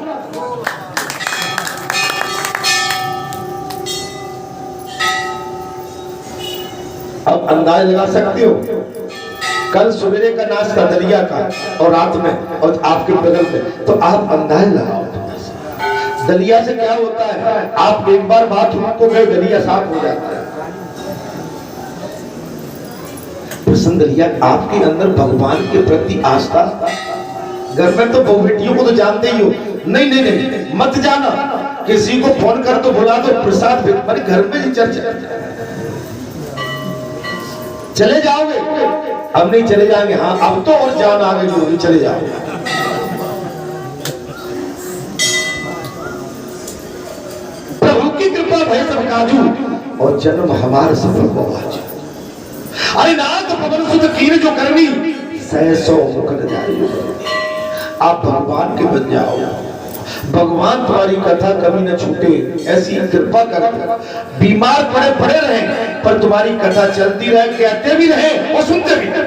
[SPEAKER 1] अब अंदाज लगा सकते हो, कल सवेरे का नाश्ता दलिया का और रात में और आपके बगल में, तो आप अंदाज लगाओ दलिया से क्या होता है। आप एक बार बाथरूम को गए, दलिया साफ हो जाता है। प्रसन्न दलिया आपके अंदर भगवान के प्रति आस्था। घर में तो बहु बेटियों को तो जानते ही हो, नहीं नहीं नहीं मत जाना, किसी को फोन कर तो बुला दो, प्रसाद घर में ही चर्चा। चले जाओगे? अब नहीं चले जाएंगे। हाँ अब तो और जान आ गई होगी, चले जाओगे। प्रभु की कृपा भय सब काजू और जन्म हमारे सफल हो आज। अरे नाथ पवन सुत कीर जो करनी 100 मुकर जारी। आप भगवान के बन जाओ, भगवान तुम्हारी कथा कभी न छूटे, ऐसी कृपा कर। बीमार पड़े पड़े रहे पर तुम्हारी कथा चलती रहे, कहते भी रहे और सुनते भी रहे।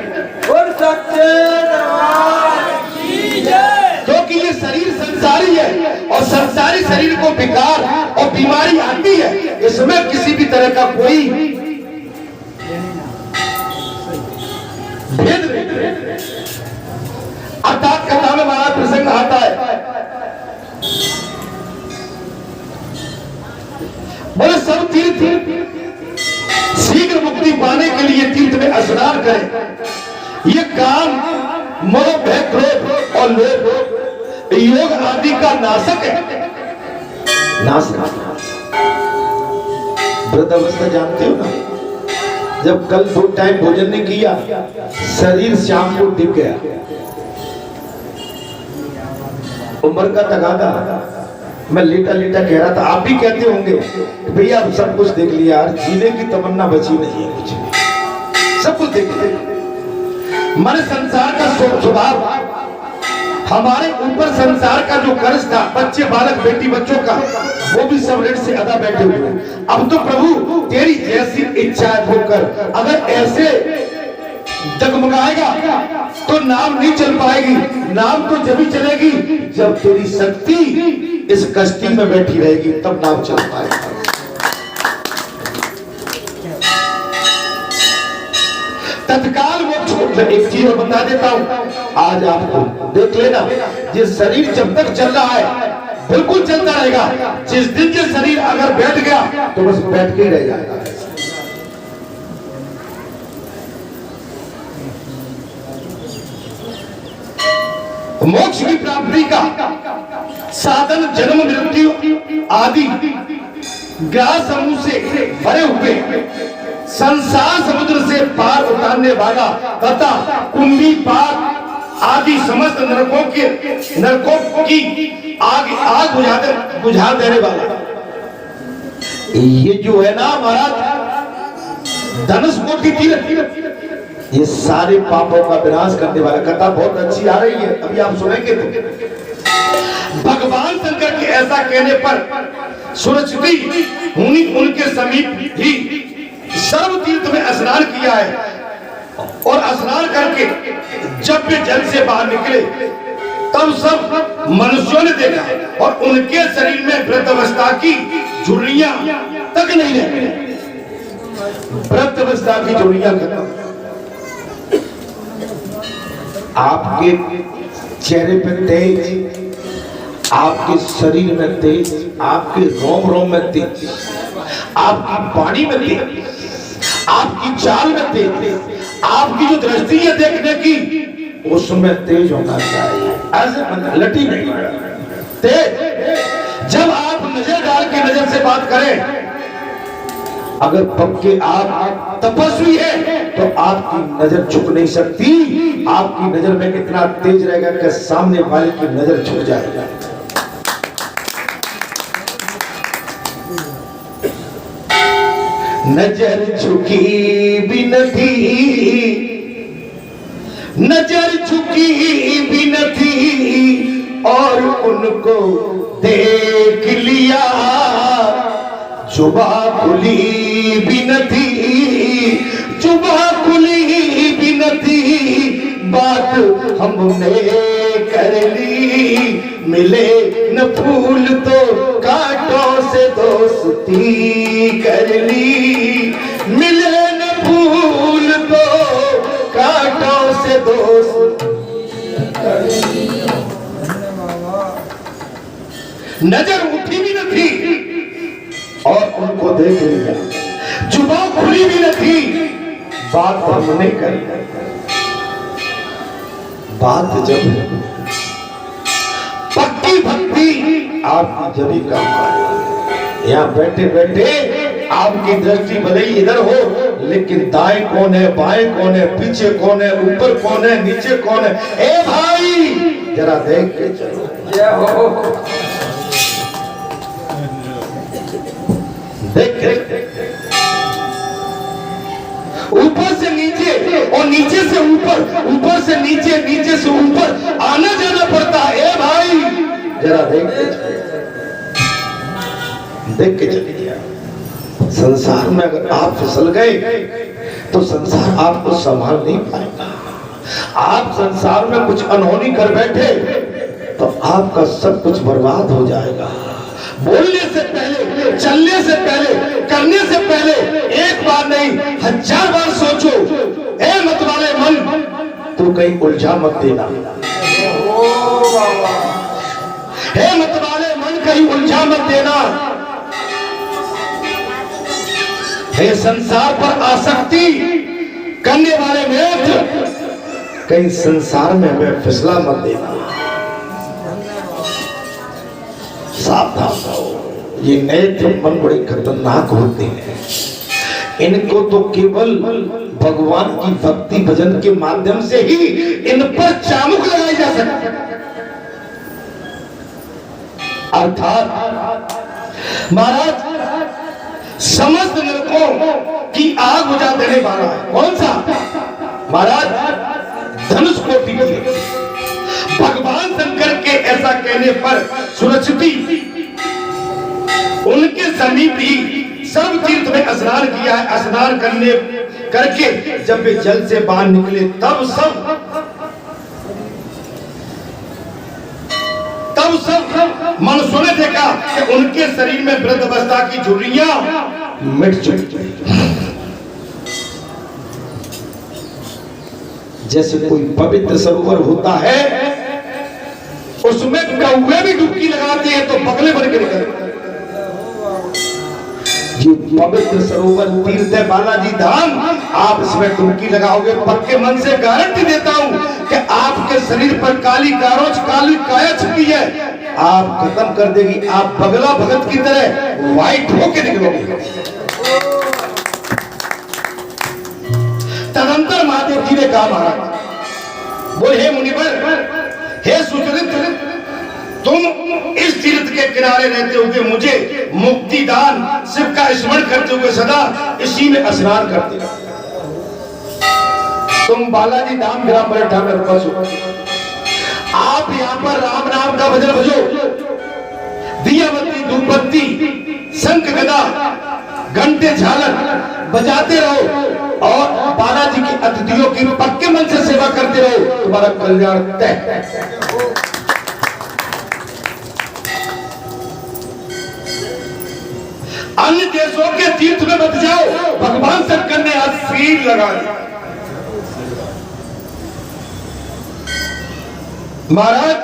[SPEAKER 2] और सच्चे दरबार की जय।
[SPEAKER 1] क्योंकि ये शरीर संसारी है और संसारी शरीर को विकार और बीमारी आती है, इसमें किसी भी तरह का कोई भेद नहीं। अर्थात कथा में महाराज प्रसंग आता है, बोले सब तीर्थ शीघ्र मुक्ति पाने के लिए तीर्थ में स्नान करें। ये काम मोह भय क्रोध और लोभ योग आदि का नाशक है। नाशक वृद्ध अवस्था जानते हो ना, जब कल 2 टाइम भोजन नहीं किया, शरीर शाम को दिख गया, उम्र का तगादा। मैं लेटा लेटा कह रहा था, आप भी कहते होंगे भैया अब सब कुछ देख लिया यार, जीने की तमन्ना बची नहीं है, कुछ सब कुछ देख लिया। हमारे संसार का स्वभाव, हमारे ऊपर संसार का जो कर्ज था, बच्चे बालक बेटी बच्चों का, वो भी सब ऋण से अदा बैठे हुए। अब तो प्रभु तेरी जैसी इच्छा होकर अगर ऐसे जगमगाएगा तो नाम नहीं चल पाएगी। नाम तो जब ही चलेगी जब तेरी शक्ति इस कश्ती में बैठी रहेगी, तब नाम चल पाएगा। तत्काल वो छोड़। एक चीज और बता देता हूं, आज आपको देख लेना, ये शरीर जब तक चल रहा है बिल्कुल चलता रहेगा। जिस दिन ये शरीर अगर बैठ गया तो बस बैठ के ही रह जाएगा। मोक्ष की प्राप्ति का साधन जन्म मृत्यु आदि ग्रह समूह से भरे हुए संसार समुद्र से पार उतारने वाला तथा कुंभी पाप आदि समस्त नरकों की आग बुझा देने वाला, ये जो है ना महाराज धनुष कोटि तीर्थ, ये सारे पापों का विनाश करने वाला। कथा बहुत अच्छी आ रही है, अभी आप सुनेंगे तो। भगवान शंकर के ऐसा कहने पर सुरचती मुनि उनके समीप ही सर्व तीर्थ में स्नान किया है और स्नान करके जब वे जल से बाहर निकले तब सब मनुष्यों ने देखा और उनके शरीर में वृद्धावस्था की झुर्रियां तक नहीं रही। वृद्धावस्था की झुर्रियां खत्म। आपके चेहरे पे तेज, आपके शरीर में तेज, आपके रोम रोम में तेज, आपकी वाणी में तेज, आपकी चाल में तेज, आपकी जो दृष्टि है देखने की उसमें तेज होना चाहिए, ऐसे लटी नहीं तेज। जब आप नजर डाल के नजर से बात करें अगर पक्के आप तपस्वी है तो आपकी नजर झुक नहीं सकती। आपकी नजर में इतना तेज रहेगा कि सामने वाले की नजर झुक जाएगा। नजर झुकी भी नहीं, नजर झुकी भी नहीं और उनको देख लिया। जुबा खुली भी नहीं, जुबा खुली भी नहीं, बात हमने कर ली। मिले न फूल तो कांटों से दोस्ती कर ली। मिले न फूल तो कांटों से दोस्ती कर ली। नजर उठी भी न थी और उनको देख लिया। जुबान खुली भी न थी, बात हमने करी। बात जब पक्की भक्ति आपकी जभी काम आए। यहाँ बैठे बैठे आपकी दृष्टि भले ही इधर हो, लेकिन दाएं कौन है, बाएं कौन है, पीछे कौन है, ऊपर कौन है, नीचे कौन है। ए भाई जरा देख के चलो। जय हो। देख ऊपर से नीचे और नीचे से ऊपर, ऊपर से नीचे, नीचे से ऊपर आना जाना पड़ता है। ए भाई जरा देख के चलिए। संसार में अगर आप फिसल गए तो संसार आपको संभाल नहीं पाएगा। आप संसार में कुछ अनहोनी कर बैठे तो आपका सब कुछ बर्बाद हो जाएगा। बोलने से पहले, चलने से पहले, करने से पहले एक बार नहीं 1000 बार सोचो। ए मत वाले मन, तू कहीं उलझा मत देना। हे मत वाले मन, कहीं उलझा मत देना। हे संसार पर आसक्ति करने वाले नेत्र, कहीं संसार में हमें फिसला मत देना। सावधान रहो। ये नेत्र मन बड़े खतरनाक होते हैं। इनको तो केवल भगवान की भक्ति भजन के माध्यम से ही इन पर चामुक लगाई जा सकती है। अर्थात महाराज समस्त नरकों की आग बुझा देने वाला है। कौन सा महाराज? धनुष कोटि की। भगवान शंकर के ऐसा कहने पर सुरक्षिती उनके समीप ही सर्व तीर्थ में स्नान किया है। स्नान करने करके जब वे जल से बाहर निकले तब सब मन सुने देखा कि उनके शरीर में वृद्ध अवस्था की झुर्रियां मिट चुकी। जैसे कोई पवित्र सरोवर होता है, उसमें कौवे भी डुबकी लगाते हैं तो बगले बन के निकलते। ये पवित्र सरोवर तीर्थ है बालाजी धाम। आप इसमें डुबकी लगाओगे, पक्के मन से गारंटी देता हूं कि आपके शरीर पर काली कारोच, काली काया छुपी है, आप खत्म कर देगी। आप बगला भगत की तरह व्हाइट होके निकलोगे। तदंतर महादेव जी ने कहा, महाराज बोले हे मुनिवर, हे सुचरित, तुम इस तीर्थ के किनारे रहते हुए मुझे मुक्ति दान शिव का स्मरण करते हुए सदा इसी में स्नान करते हो। तुम बालाजी धाम ग्राम पर ठाकर बसो। आप यहाँ पर राम नाम का भजन भजो, दिया बत्ती धूप बत्ती शंख गदा घंटे झालर बजाते रहो और बालाजी की अतिथियों की पक्के मन से सेवा करते रहो। तुम्हारा कल्याण तय। अन्य देशों के तीर्थ में मत जाओ। भगवान शंकर ने आज सील लगा दी। महाराज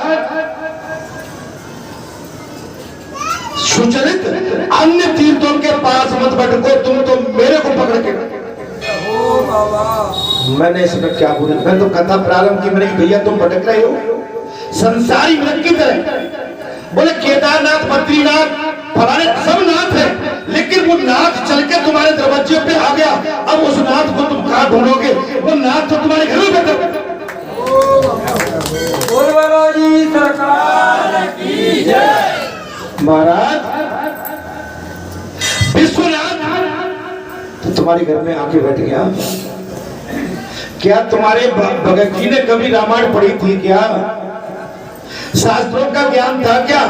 [SPEAKER 1] सुचरित, अन्य तीर्थों के पास मत भटको, तुम तो मेरे को पकड़ के। मैंने इसमें क्या बोला? मैं तो कथा प्रारंभ की, मैंने भैया तुम भटक रहे हो संसारी मृग की तरह। बोले केदारनाथ, बद्रीनाथ, फलाने सब नाथ है,
[SPEAKER 3] लेकिन वो नाथ चल के तुम्हारे दरवाजे पे आ गया। अब उस नाथ को तुम कहाँ ढूंढोगे? वो नाथ तो तुम्हारे घर में बैठा।
[SPEAKER 2] बोलो जी सरकार की जय।
[SPEAKER 1] महाराज विश्वनाथ तो तुम्हारे घर में आके बैठ गया। क्या तुम्हारे भगत जी ने कभी रामायण पढ़ी थी क्या? शास्त्रों का ज्ञान था क्या?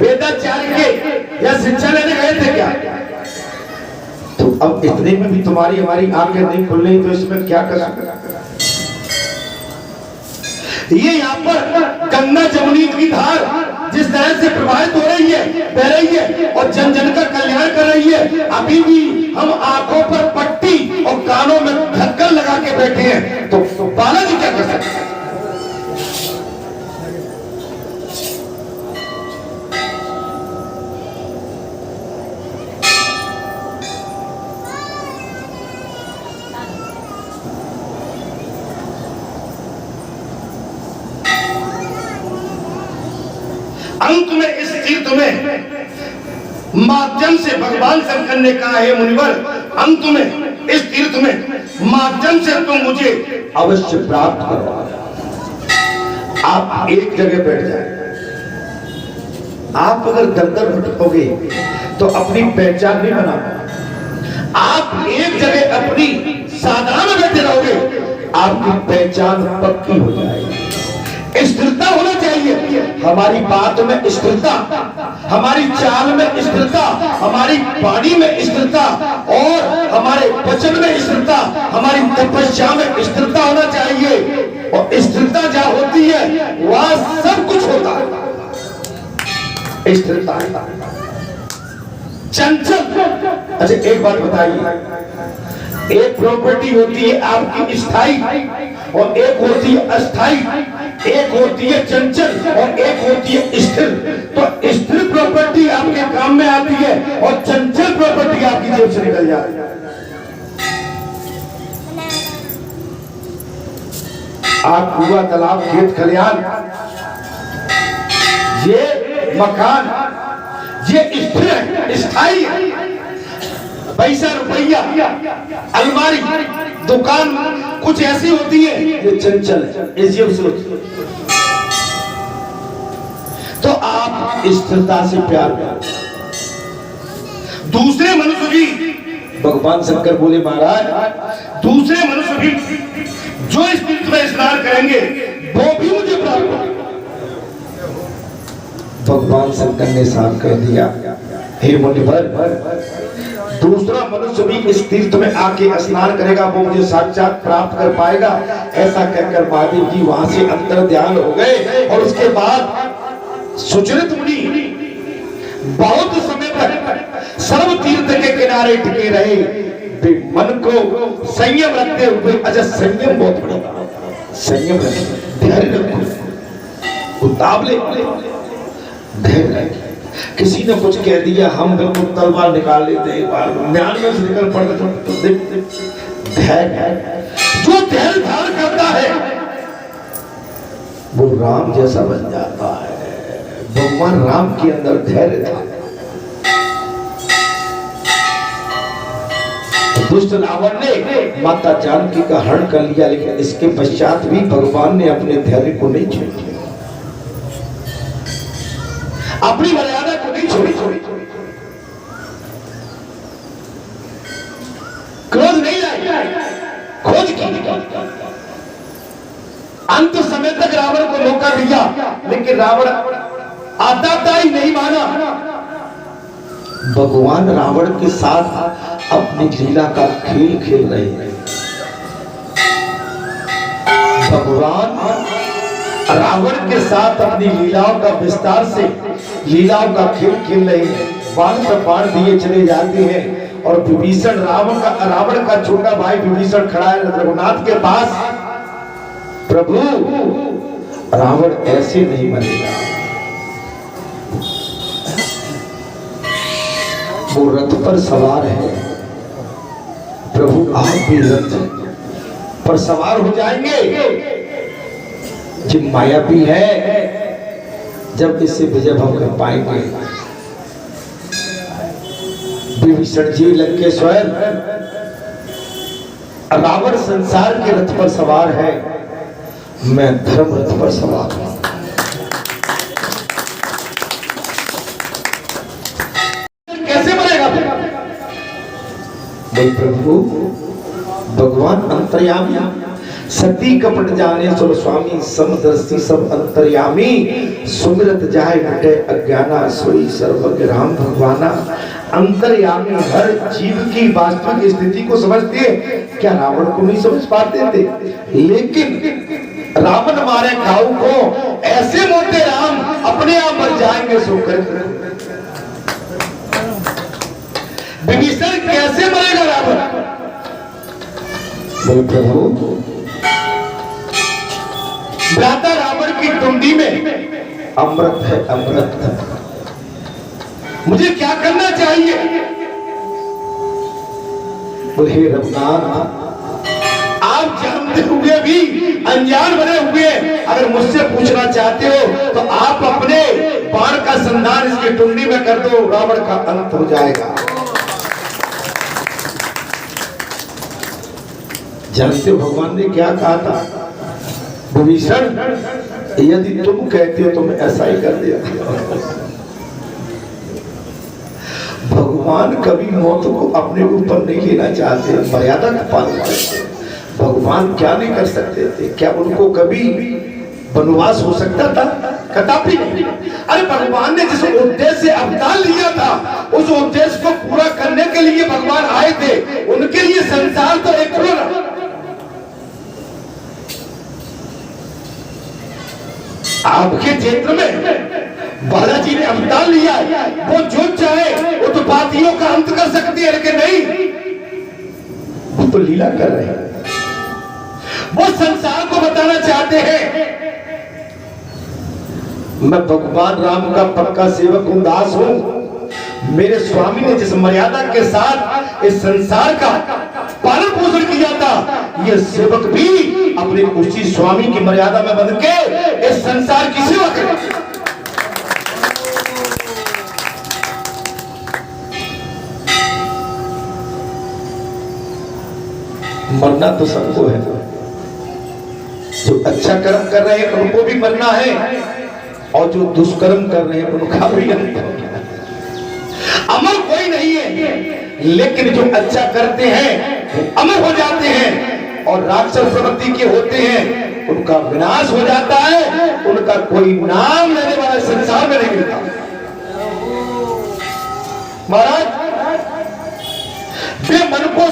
[SPEAKER 1] वेदाचार्य के या शिक्षा लेने गए थे क्या? तो अब इतने में भी तुम्हारी हमारी आंखें नहीं खुल रही, तो इसमें क्या करा? ये यहाँ पर गंगा जमुनी की धार जिस तरह से प्रवाहित हो रही है, बह रही है और जन जन का कल्याण कर रही है, अभी भी हम आंखों पर पट्टी और कानों में ढक्कन लगा के बैठे हैं। तो बालाजी क्या कर सकते हैं? अंत में इस तीर्थ में माध्यम से भगवान शंकर ने कहा है मुनिवर, अंत में इस तीर्थ में माध्यम से तुम मुझे अवश्य प्राप्त करो। आप एक जगह बैठ जाए। आप अगर दर-दर भटकोगे तो अपनी पहचान नहीं बना। आप एक जगह अपनी साधना में बैठे रहोगे, आपकी पहचान पक्की हो जाएगी। स्थिरता होना चाहिए। हमारी बात में स्थिरता, हमारी चाल में स्थिरता, हमारी वाणी में स्थिरता और हमारे वचन में स्थिरता, हमारी तपस्या में स्थिरता होना चाहिए। और स्थिरता जहाँ होती है वहां सब कुछ होता है। स्थिरता चंचल। अच्छा एक बात बताइए, एक प्रॉपर्टी होती है आपकी स्थायी और एक होती है अस्थायी, एक होती है चंचल और एक होती है स्थिर। तो स्थिर प्रॉपर्टी आपके काम में आती है और चंचल प्रॉपर्टी आपकी जेब से निकल जाती है। आप कुआ, तालाब, खेत खलिहान, ये मकान, ये स्थिर है, स्थायी है। पैसा, रुपया, अलमारी, दुकान कुछ ऐसी होती है ये चंचल है, तो आप स्थिरता से प्यार करें। दूसरे मनुष्य भी, भगवान शंकर बोले महाराज, दूसरे मनुष्य भी जो इस तीर्थ में स्नान करेंगे वो भी मुझे प्राप्त करेंगे। भगवान शंकर ने साफ कर दिया, हे मुनिवर, दूसरा मनुष्य भी इस तीर्थ में आके स्नान करेगा वो मुझे साक्षात प्राप्त कर पाएगा। ऐसा कहकर महादेव जी वहां से अंतर ध्यान हो गए। और उसके बाद सुचरित मुनि बहुत समय तक सर्व तीर्थ के किनारे टिके रहे, मन को संयम रखते हुए। अच्छा संयम बहुत बड़ा, संयम रखो, धैर्य रखो, उतावले धैर्य रखो। किसी ने कुछ कह दिया, हम बिल्कुल तलवार निकाल लेते हैं, ज्ञान में से निकल पड़ते। तो धैर्य, जो धैर्य धारण करता है वो राम जैसा बन जाता है। भगवान राम के अंदर धैर्य था। दुष्ट रावण ने माता जानकी का हरण कर लिया, लेकिन इसके पश्चात भी भगवान ने अपने धैर्य को नहीं छोड़ा, अपनी मर्यादा को नहीं छोड़ी। क्रोध नहीं लाई, खोज की। अंत समय तक रावण को मौका दिया, लेकिन रावण आता ही नहीं माना। भगवान रावण के साथ अपनी लीला का खेल खेल रहे हैं। भगवान रावण के साथ अपनी लीलाओं का विस्तार से लीलाओं का खेल खेल रहे हैं। बाण पर बाण दिए चले जाते हैं और विभीषण, रावण का छोटा भाई विभीषण खड़ा है रघुनाथ के पास। प्रभु रावण ऐसे नहीं मरेगा, वो रथ पर सवार है। प्रभु आप भी रथ पर सवार हो जाएंगे। जो मायावी है, जब इससे विजय भव कर पाएंगे विभीषण जी लंकेश्वर, रावण संसार के रथ पर सवार है, मैं धर्म रथ पर सवार हूं।
[SPEAKER 3] कैसे मरेगा?
[SPEAKER 1] बोल प्रभु, भगवान अंतर्यामी, सती कपट जाने सुर स्वामी, समदर्शी सब अंतर्यामी, सुमिरत जाय हटे अज्ञाना, सोई सर्वज्ञ राम भगवाना। अंतर्यामी हर जीव की वास्तविक स्थिति को समझते हैं। क्या रावण को नहीं समझ पाते थे? लेकिन रावण मारे खाऊ को ऐसे मोटे राम अपने आप मर जाएंगे सोकर। विभीषण कैसे मरेगा रावण? बोल प्रभु,
[SPEAKER 3] भ्राता रावण की टुंडी में
[SPEAKER 1] अमृत है, अमृत।
[SPEAKER 3] मुझे क्या करना चाहिए?
[SPEAKER 1] बोले रघुनाथ,
[SPEAKER 3] आप जानते हुए भी अनजान बने हुए अगर मुझसे पूछना चाहते हो तो आप अपने बाण का संधान इसकी टुंडी में कर दो,
[SPEAKER 1] रावण का अंत हो जाएगा। जानते हो भगवान ने क्या कहा था? विभीषण, यदि तुम कहते हो तो मैं ऐसा ही कर देता। भगवान कभी मौत को अपने ऊपर नहीं लेना चाहते, मर्यादा का पालन करते। भगवान क्या नहीं कर सकते थे? क्या उनको कभी वनवास हो सकता था? कदापि नहीं।
[SPEAKER 3] अरे भगवान ने जिस उद्देश्य से अवतार लिया था उस उद्देश्य को पूरा करने के लिए भगवान आए थे। उनके लिए संसार तो एक था। आपके क्षेत्र में बालाजी ने अवतार लिया, वो जो चाहे उत्पातियों का अंत कर सकती है, लेकिन नहीं,
[SPEAKER 1] वो तो लीला कर रहे हैं।
[SPEAKER 3] वो संसार को बताना चाहते हैं
[SPEAKER 1] मैं भगवान राम का पक्का सेवक हूं, दास हूं। मेरे स्वामी ने जिस मर्यादा के साथ इस संसार का पालन पोषण किया था, ये सेवक भी अपने उसी स्वामी की मर्यादा में बंध के इस संसार की सेवा करे। मरना तो सबको है, जो अच्छा कर्म कर रहे हैं उनको भी मरना है, और जो दुष्कर्म कर रहे हैं उनका भी अंत होगा।
[SPEAKER 3] अमर कोई नहीं है, लेकिन जो अच्छा करते हैं अमर हो जाते हैं, और राक्षस प्रवृत्ति के होते हैं उनका विनाश हो जाता है। उनका कोई नाम लेने वाला संसार में नहीं मिलता। महाराज, वे मन को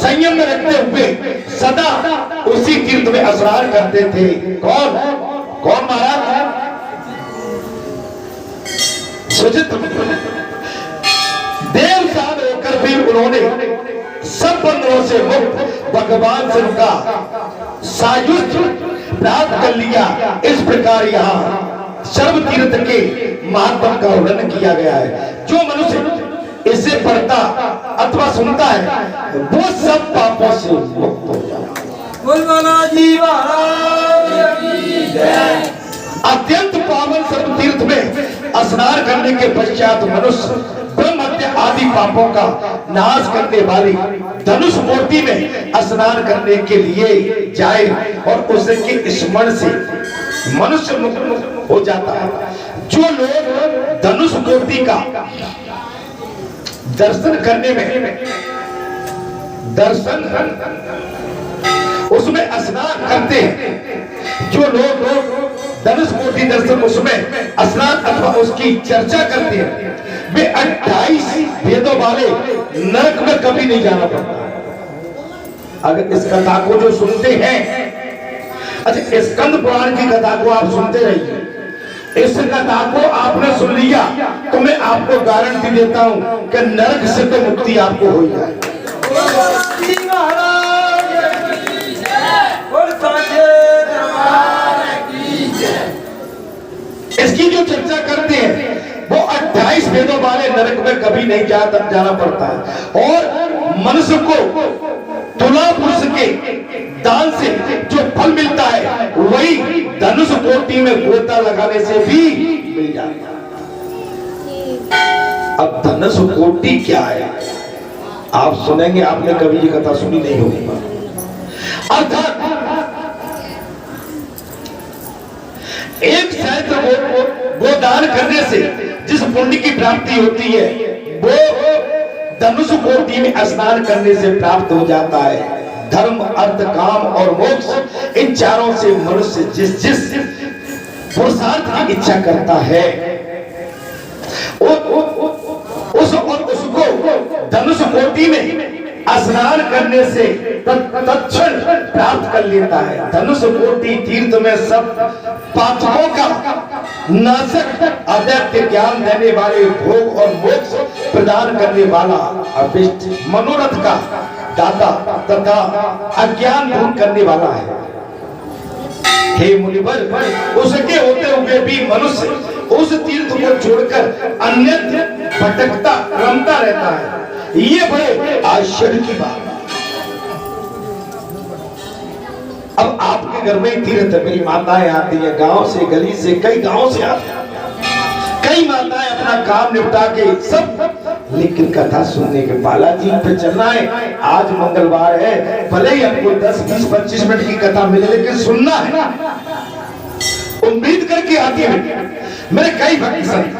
[SPEAKER 3] संयम में रखते हुए सदा उसी तीर्थ में स्नान करते थे। कौन कौन महाराज? सुचित्र देव साध होकर भी उन्होंने सब बंधनों से मुक्त भगवान से उनका सायुज्य प्राप्त कर लिया। इस प्रकार यहाँ सर्व तीर्थ के महात्मा का वर्णन किया गया है। जो मनुष्य इसे पढ़ता अथवा सुनता है वो सब पापों से मुक्त हो जाता है। अत्यंत पावन सर्व तीर्थ में स्नान करने के पश्चात मनुष्य ब्रह्म हत्या आदि पापों का नाश करने वाली धनुष मूर्ति में स्नान करने के लिए जाए, और उसके स्मरण से मनुष्य मुक्त हो जाता है। जो लोग धनुष मूर्ति का दर्शन करने में उसमें स्नान करते हैं, जो लोग धनुष मूर्ति दर्शन उसमें स्नान अथवा उसकी चर्चा करते हैं, वे 28 वेदों वाले नरक में कभी नहीं जाना पड़ता। अगर इस कथा को जो सुनते हैं, अच्छा स्कंद पुराण की कथा को आप सुनते रहिए। इस कथा को आपने सुन लिया तो मैं आपको गारंटी देता हूं कि नरक से तो मुक्ति आपको हो जाए। इसकी जो चर्चा करते हैं वो 28 वेदों वाले नरक में कभी नहीं जाना पड़ता है, और मनुष्य को तुला पुरुष के दान से जो फल मिलता है वही धनुष कोटि में गोता लगाने से भी मिल जाता है।
[SPEAKER 1] अब धनुष कोटि क्या है आप सुनेंगे, आपने कभी ये कथा सुनी नहीं होगी।
[SPEAKER 3] अर्थात एक सहस्त्र गोदान करने से जिस पुण्य की प्राप्ति होती है वो धनुष कोटि में स्नान करने से प्राप्त हो जाता है। धर्म, अर्थ, काम और मोक्ष, इन चारों से मनुष्य जिस जिस पुरुषार्थ की इच्छा करता है उसको धनुष कोटि में स्नान करने से तत्क्षण प्राप्त कर लेता है। धनुष कोटि तीर्थ में सब पापों का नाशक, अद्वैत ज्ञान देने वाले, भोग और मोक्ष प्रदान करने वाला, अभिष्ट मनोरथ का दाता तथा अज्ञान दूर करने वाला है। हे मुनिवर, उसके होते हुए भी मनुष्य उस तीर्थ को छोड़कर अन्यत्र भटकता रमता रहता है। ये बड़े आश्चर्य की बात।
[SPEAKER 1] अब आपके घर में तीर्थ, मेरी माताएं आती हैं गांव से, गली से, कई गांव से आती हैं, कई माताएं अपना काम निपटा के सब, लेकिन कथा सुनने के बालाजी पे चलना है। आज मंगलवार है, भले ही हमको 10, 20, 25 मिनट की कथा मिले, लेकिन सुनना है। उम्मीद करके आती है। मेरे कई भक्त संत,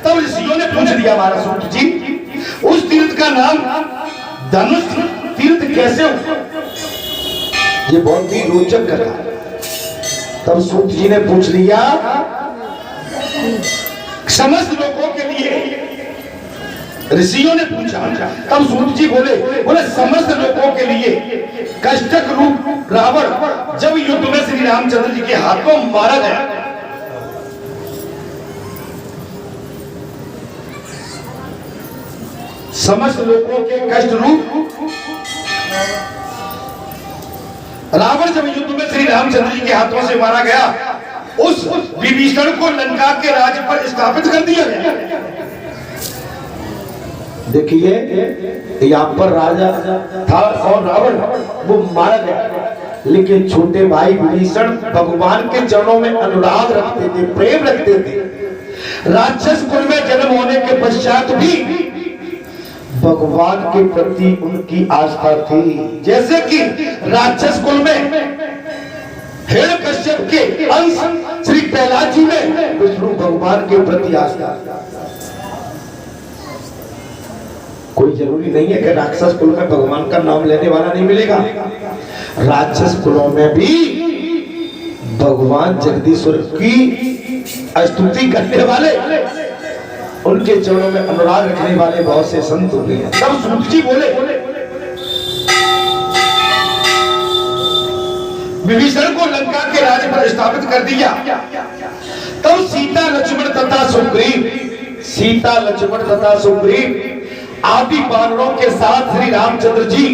[SPEAKER 1] तब ऋषियों ने पूछ दिया महाराज सूत जी, उस तीर्थ का नाम धनुष तीर्थ कैसे हो? ये बहुत ही रोचक कथा है। तब सूत जी ने पूछ लिया,
[SPEAKER 3] समस्त लोगों के लिए ऋषियों ने पूछा। तब सूत जी बोले समस्त लोगों के लिए कष्टक रूप रावण जब युद्ध में श्री रामचंद्र जी के हाथों मारा गया, समस्त लोगों के कष्ट रूप रावण जब युद्ध में श्री रामचंद्र जी के हाथों से मारा गया, उस विभीषण को लंका के राज्य पर स्थापित कर दिया गया।
[SPEAKER 1] देखिए यहाँ पर राजा था और रावण वो मारा गया, लेकिन छोटे भाई विभीषण भगवान के चरणों में अनुराग रखते थे, प्रेम रखते थे। राक्षस कुल में जन्म होने के पश्चात भी भगवान के प्रति उनकी आस्था थी। जैसे कि राक्षस कुल में हिरण्यकश्यप के अंश श्री प्रहलाद जी में विष्णु भगवान के प्रति आस्था। कोई जरूरी नहीं है कि राक्षस कुल में भगवान का नाम लेने वाला नहीं मिलेगा। राक्षस कुलों में भी भगवान जगदीश्वर की स्तुति करने वाले, उनके चरणों में अनुराग रखने वाले बहुत से संत हुए हैं।
[SPEAKER 3] तब सूत जी बोले विभीषण को लंका के राज्य पर स्थापित कर दिया। तब सीता लक्ष्मण तथा सुग्रीव आदि वानरों के साथ श्री रामचंद्र जी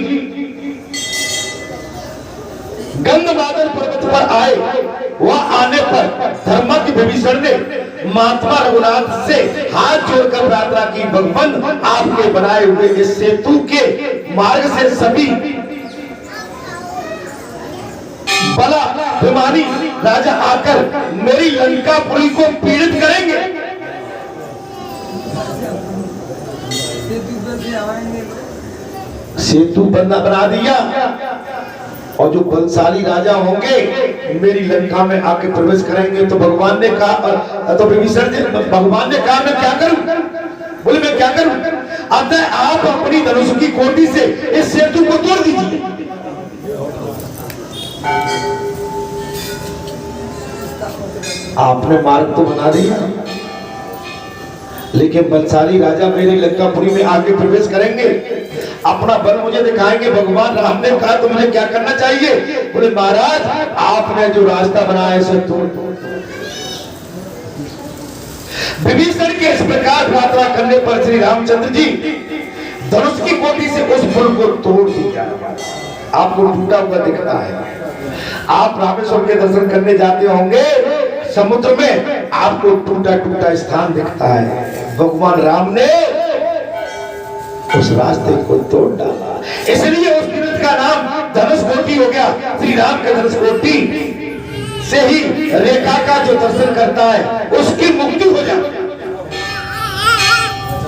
[SPEAKER 3] गंधमादन पर्वत पर आए। वह आने पर धर्मज्ञ विभीषण ने महात्मा रघुनाथ से हाथ जोड़कर प्रार्थना की, भगवान आपके बनाए हुए इस सेतु के मार्ग से सभी बला अभिमानी राजा आकर मेरी लंकापुरी को पीड़ित करेंगे।
[SPEAKER 1] सेतु बना दिया और जो बलशाली राजा होंगे मेरी लंका में आके प्रवेश करेंगे। तो भगवान ने कहा, तो विभीषण जी भगवान ने कहा मैं क्या करूं? बोले मैं क्या करूं? अतः आप अपनी धनुष की कोटि से इस सेतु को तोड़ दीजिए। आपने मार्ग तो बना दिया, लेकिन बलशाली राजा मेरी लंकापुरी में आके प्रवेश करेंगे, अपना बल मुझे दिखाएंगे। भगवान राम ने कहा तो मुझे क्या करना चाहिए? बोले महाराज आपने जो रास्ता बनाया है तोड़। विभीषण के इस प्रकार प्रार्थना करने पर श्री रामचंद्र जी धनुष की कोटि से उस पुल को तोड़ दिया। आपको टूटा हुआ दिखता है। आप रामेश्वर के दर्शन करने जाते होंगे, समुद्र में आपको टूटा टूटा स्थान दिखता है। भगवान राम ने उस रास्ते को तोड़ डाला, इसलिए उस तीर्थ का नाम धनुष कोटि हो गया। श्री राम के धनुष कोटि से ही रेखा का जो दर्शन करता है